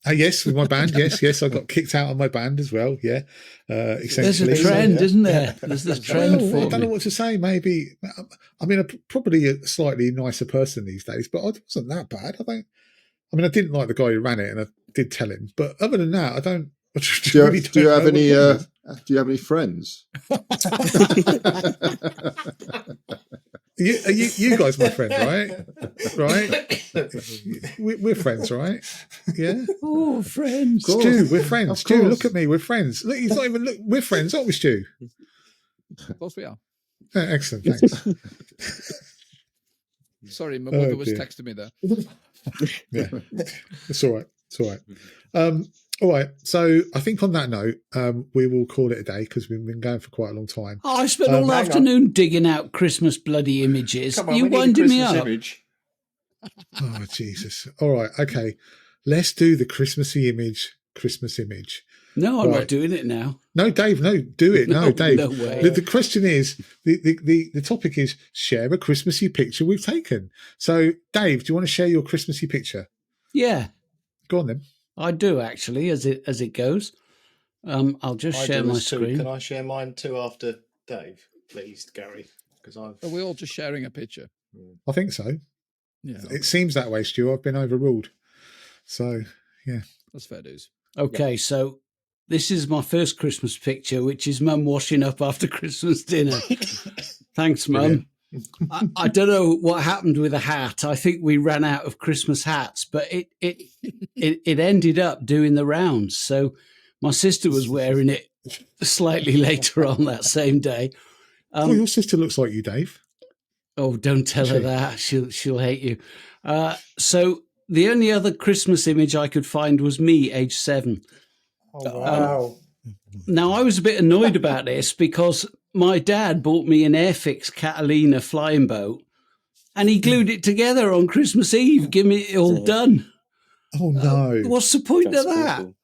Yes, with my band. Yes, I got kicked out of my band as well. Yeah, essentially. There's a trend, isn't there? There's a trend for I don't know what to say. Maybe, I mean, I'm probably a slightly nicer person these days, but I wasn't that bad. I didn't like the guy who ran it, and I did tell him. But other than that, I don't. Do you have any friends? You guys, my friend, right? We're friends, right? Yeah. Oh, friends. Stu, we're friends. Stu, look at me. We're friends. Look, he's not even. Look, we're friends, aren't we, Stu? Of course we are. Excellent. Thanks. Sorry, my mother was texting me there. Yeah, it's all right. All right. So I think on that note, we will call it a day because we've been going for quite a long time. Oh, I spent all afternoon digging out Christmas bloody images. You winding me up. Oh, Jesus. All right. Okay. Let's do the Christmas image. No, I'm not doing it now. No, Dave, no, do it. No, Dave. No way. The question is, the topic is share a Christmassy picture we've taken. So, Dave, do you want to share your Christmassy picture? Yeah. Go on then. I do actually, as it goes. I'll just share my screen. Can I share mine too after Dave, please, Gary? Because Are we all just sharing a picture? I think so. Yeah, It seems that way, Stu. I've been overruled. So, yeah. That's fair dues. Okay, so this is my first Christmas picture, which is Mum washing up after Christmas dinner. Thanks, Mum. I don't know what happened with the hat. I think we ran out of Christmas hats, but it ended up doing the rounds. So my sister was wearing it slightly later on that same day. Your sister looks like you, Dave. Oh, don't tell her that. She'll hate you. So the only other Christmas image I could find was me, age 7. Oh, wow. Now, I was a bit annoyed about this because my dad bought me an Airfix Catalina flying boat and he glued it together on Christmas Eve, give me it all done. Oh, no. What's the point of that? Awful.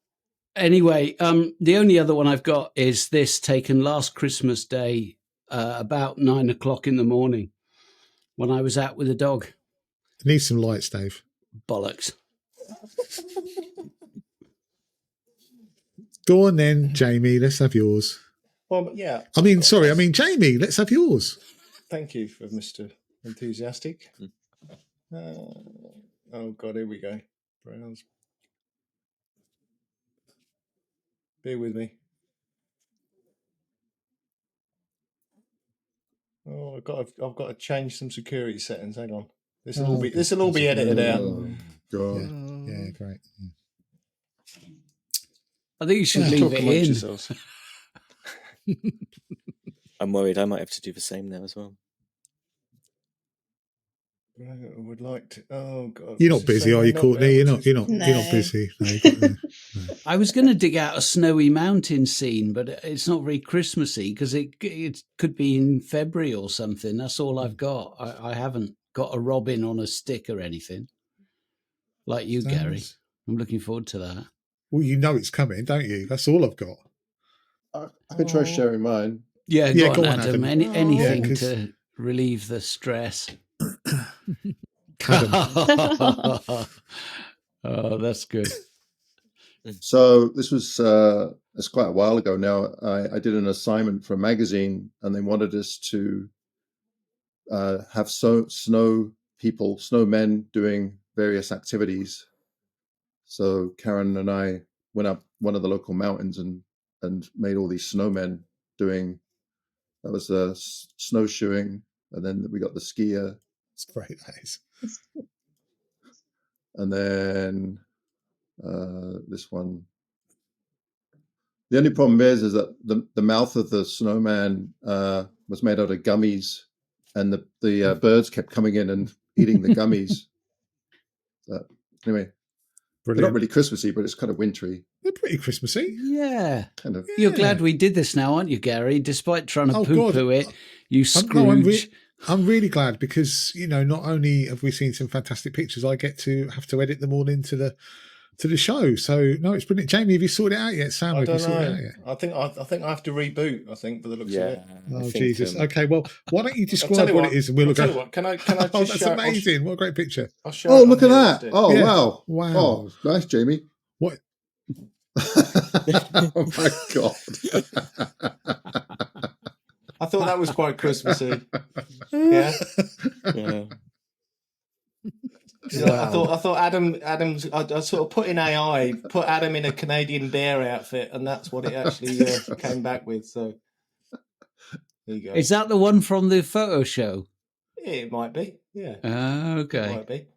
Anyway, the only other one I've got is this taken last Christmas Day, about 9 o'clock in the morning when I was out with the dog. It needs some lights, Dave. Bollocks. Go on then, Jamie. Let's have yours. Well, yeah. Jamie, let's have yours. Thank you for Mr. Enthusiastic. Oh, God, here we go. Browse. Bear with me. Oh, I've got to change some security settings. Hang on. This will all be edited out. Oh, God. Yeah, great. Yeah. I think you should leave it in. I'm worried I might have to do the same now as well. I would like to. Oh God! You're not busy, are you, Courtney? You're not busy. No. I was going to dig out a snowy mountain scene, but it's not very Christmassy because it could be in February or something. That's all I've got. I haven't got a robin on a stick or anything like you, Gary. I'm looking forward to that. Well, you know it's coming, don't you? That's all I've got. I could try sharing mine. Yeah, go on, Adam. Anything to relieve the stress. Adam. Oh, that's good. So this was it's quite a while ago now. I did an assignment for a magazine, and they wanted us to have snowmen doing various activities. So Karen and I went up one of the local mountains and made all these snowmen doing. That was the snowshoeing, and then we got the skier. It's great, that is. And then this one. The only problem is that the mouth of the snowman was made out of gummies, and the birds kept coming in and eating the gummies. So, anyway, they're not really Christmassy, but it's kind of wintry. They're pretty Christmassy. Yeah. Kind of. You're glad we did this now, aren't you, Gary? Despite trying to poo-poo it, you Scrooge. I'm really glad because, not only have we seen some fantastic pictures, I get to have to edit them all into the show. So no, it's brilliant. Jamie, have you sorted it out yet? Sam, have you sorted it out yet? I think I have to reboot. I think for the looks of it. Oh Jesus. Okay, well, why don't you describe what it is, and we'll look at. Can I just oh, that's amazing! What a great picture! Oh, look at that! Oh, yeah. Wow! Wow! Oh, nice, Jamie. What? Oh my God! I thought that was quite Christmassy. Yeah. Wow. I thought Adam's. I sort of put in AI, put Adam in a Canadian bear outfit, and that's what it actually came back with. So there you go. Is that the one from the photo show? It might be. Yeah. Okay. It might be.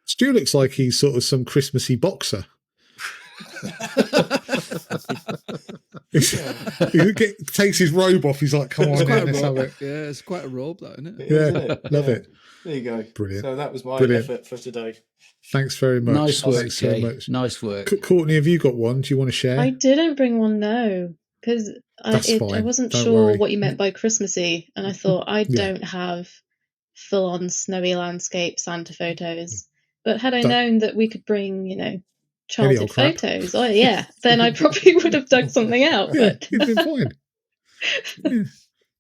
Stu looks like he's sort of some Christmassy boxer. He takes his robe off. He's like, "Come on, let's have it." Yeah, it's quite a robe, that, isn't it? Love it. There you go. Brilliant. So that was my effort for today. Thanks very much. Nice work, Thanks very Kay. much. Nice work. Courtney, have you got one? Do you want to share? I didn't bring one, no, because I wasn't sure what you meant by Christmassy, and I thought I don't have full-on snowy landscape Santa photos. But had I known that we could bring, childhood photos, then I probably would have dug something out. But you've been fine. Yeah.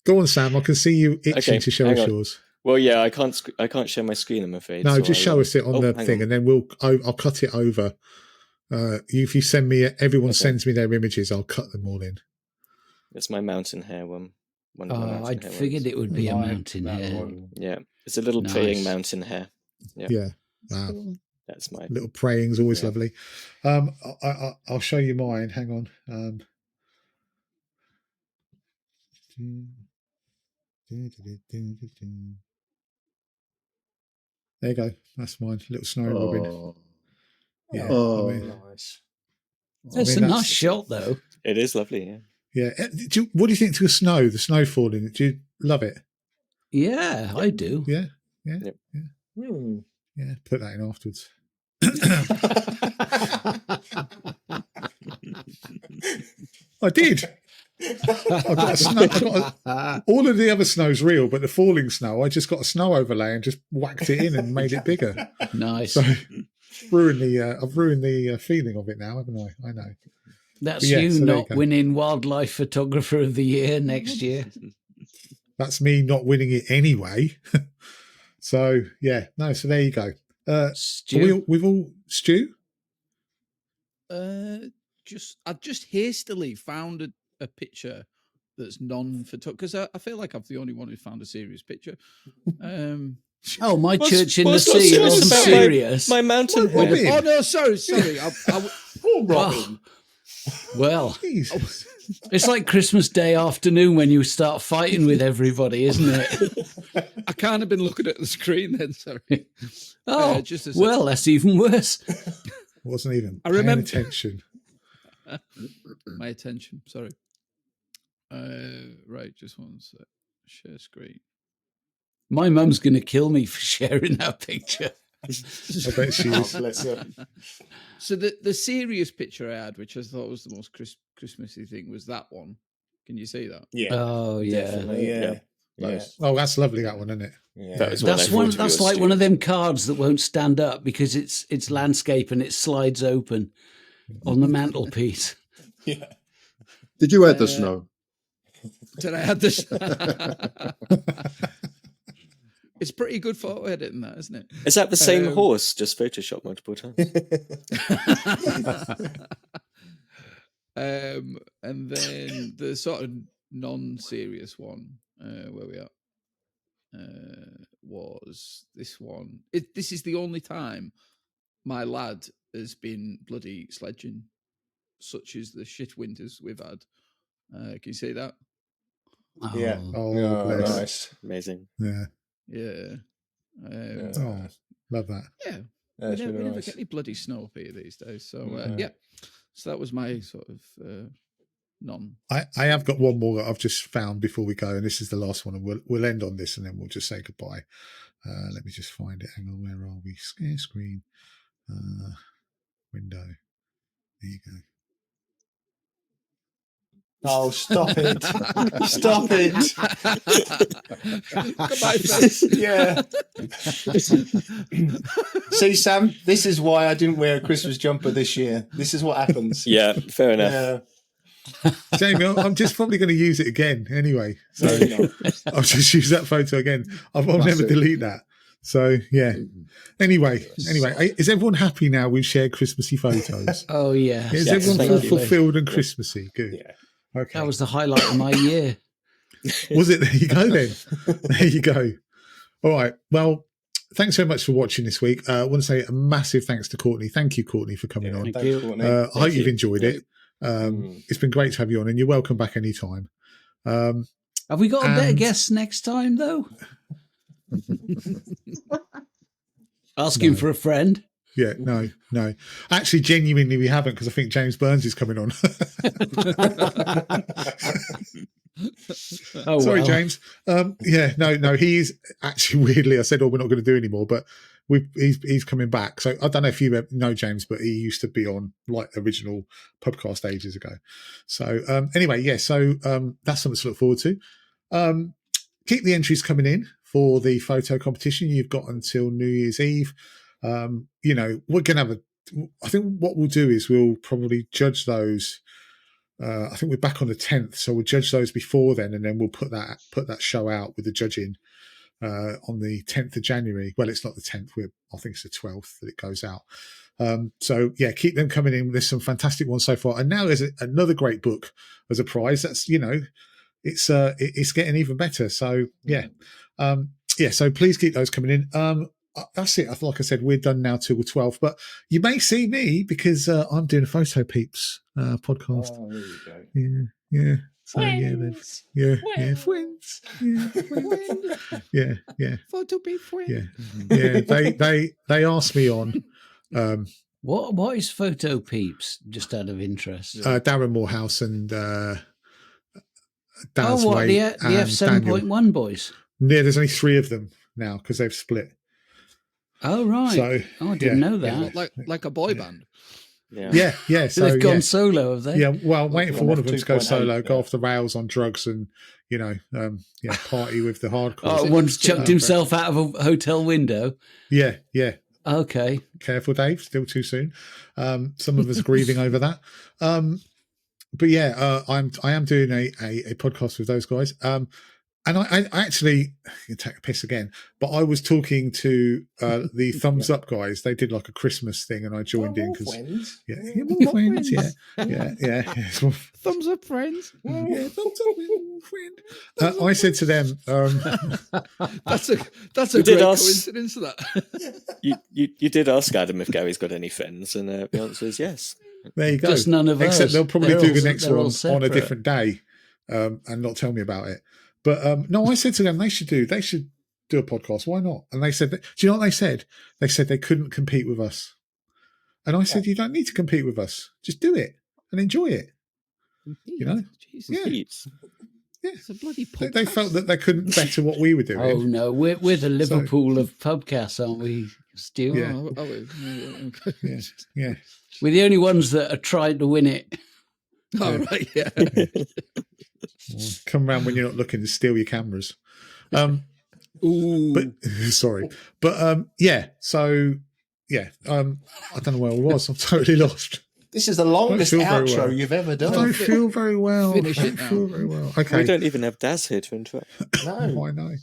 Go on, Sam. I can see you itching to show us yours. Well, yeah, I can't share my screen, I'm afraid. No, so just show us it on the thing, and then I'll cut it over. If you send me, everyone sends me their images, I'll cut them all in. It's my mountain hair one. I'd figured it would be a mountain hair. Yeah, it's a little praying mountain hair. Yeah. Wow. That's my little praying's always lovely. I'll show you mine. Hang on. There you go. That's mine. Little snow robin. Yeah. Nice. That's a nice shot, though. It is lovely. Yeah. Yeah. What do you think to the snow? The snow falling. Do you love it? Yeah, I do. Yeah. Yeah. Yep. Yeah. Yeah. Put that in afterwards. I did. I got a snow. All of the other snow's real, but the falling snow, I just got a snow overlay and just whacked it in and made it bigger. Nice. So I've ruined the feeling of it now, haven't I? I know. That's you not winning Wildlife Photographer of the Year next year. That's me not winning it anyway. So so there you go. Stu? We've all Stu. I just hastily found a picture that's non-photo because I feel like I'm the only one who found a serious picture. My church in the sea. It wasn't serious. My mountain. Oh no, sorry. Poor Robin. Well, it's like Christmas Day afternoon when you start fighting with everybody, isn't it? I can't have been looking at the screen then. Sorry. Oh, that's even worse. Wasn't even paying attention. My attention. Sorry. Right, just one sec. Share screen. My mum's going to kill me for sharing that picture. I bet she is. Bless her. So the serious picture I had, which I thought was the most Christmassy thing, was that one. Can you see that? Yeah. Oh yeah. Definitely, yeah. Nice. Oh, that's lovely, that one, isn't it? Yeah. That's like one of them cards that won't stand up because it's landscape and it slides open on the mantelpiece. Yeah. Did you add the snow? Did I add this? It's pretty good photo editing, that, isn't it? Is that the same horse, just photoshopped multiple times? And then the sort of non-serious one, where we are, was this one. This is the only time my lad has been bloody sledging, such as the shit winters we've had. Can you see that? Yeah. Oh, nice. Amazing. Yeah. Yeah. Love that. Yeah. Yeah, We never get any bloody snow up here these days. So, yeah. So that was my sort of non. I have got one more that I've just found before we go, and this is the last one, and we'll end on this, and then we'll just say goodbye. Let me just find it. Hang on, where are we? Scare screen. Window. There you go. Oh, stop it. Stop it. Goodbye, friends. Yeah. See, Sam, this is why I didn't wear a Christmas jumper this year. This is what happens. Yeah, fair enough. Yeah. Jamie, I'm just probably going to use it again anyway. So I'll just use that photo again. I'll never delete that. So, yeah. Anyway, is everyone happy now we've shared Christmassy photos? Oh, yeah. Is everyone fulfilled and Christmassy? Good. Yeah. Okay. That was the highlight of my year. Was it? There you go then. There you go. All right. Well, thanks so much for watching this week. I want to say a massive thanks to Courtney. Thank you, Courtney, for coming on. Thanks, Courtney. I hope you've enjoyed it. It's been great to have you on, and you're welcome back anytime. Have we got a better guest next time, though? Asking for a friend. Yeah, no. Actually, genuinely, we haven't, because I think James Burns is coming on. Sorry, James. No. He's actually, weirdly, I said, we're not going to do anymore, but he's coming back. So I don't know if you know James, but he used to be on like original Pubcast ages ago. So anyway, yeah. So that's something to look forward to. Keep the entries coming in for the photo competition. You've got until New Year's Eve. We're going to have I think what we'll do is we'll probably judge those. I think we're back on the 10th, so we'll judge those before then, and then we'll put that show out with the judging on the 10th of January. Well, it's not the 10th. I think it's the 12th that it goes out. So yeah, keep them coming in. There's some fantastic ones so far, and now there's another great book as a prize. That's it's getting even better. So yeah, so please keep those coming in. That's it. Like I said, we're done now till the 12th, but you may see me because I'm doing a Photo Peeps podcast. Oh, there you go. Yeah. So friends. Friends. Yeah. Photo Peep friend. Yeah. They asked me on. What is Photo Peeps? Just out of interest. Darren Morehouse and Daz the F7.1 boys. Yeah, there's only 3 of them now because they've split. Oh right. So, I didn't know that. Like a boy band. Yeah. So they've gone solo, have they? Yeah. Well, I'm waiting for one of them to go solo, go off the rails on drugs, and party with the hardcore. Oh, one's chucked himself out of a hotel window. Yeah. Okay. Careful, Dave. Still too soon. Some of us are grieving over that. But yeah, I am doing a podcast with those guys. And I actually, you take a piss again, but I was talking to the Thumbs Up guys. They did like a Christmas thing, and I joined in because more friends. Yeah. Thumbs Up friends. Yeah, thumbs up, friend. I said to them, that's a great coincidence. That you did ask Adam if Gary's got any friends, and the answer is yes. There you go. Just none of us. Except they'll probably do the next one on a different day, and not tell me about it. But no, I said to them they should do a podcast. Why not? And they said, do you know what they said? They said they couldn't compete with us. And I said, you don't need to compete with us. Just do it and enjoy it. You know? Jesus. Yeah. It's a bloody podcast. They felt that they couldn't better what we were doing. Oh no, we're the Liverpool of Pubcast, aren't we, Stu? Yeah. Yeah. We're the only ones that are trying to win it. Oh right, yeah. Come round when you're not looking to steal your cameras. Ooh. But sorry. But so yeah. I don't know where I was. I'm totally lost. This is the longest outro you've ever done. I don't feel very well. Finish it now. Feel very well. Okay. We don't even have Daz here to interrupt. No. I know.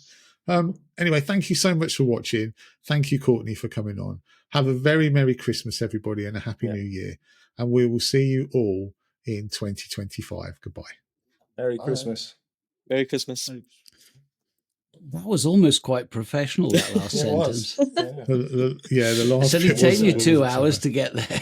Anyway, thank you so much for watching. Thank you, Courtney, for coming on. Have a very Merry Christmas, everybody, and a Happy New Year. And we will see you all in 2025. Goodbye. Merry Christmas. Merry Christmas. That was almost quite professional, that last sentence. Yeah. The last It's only bit taken you was- 2 hours to get there.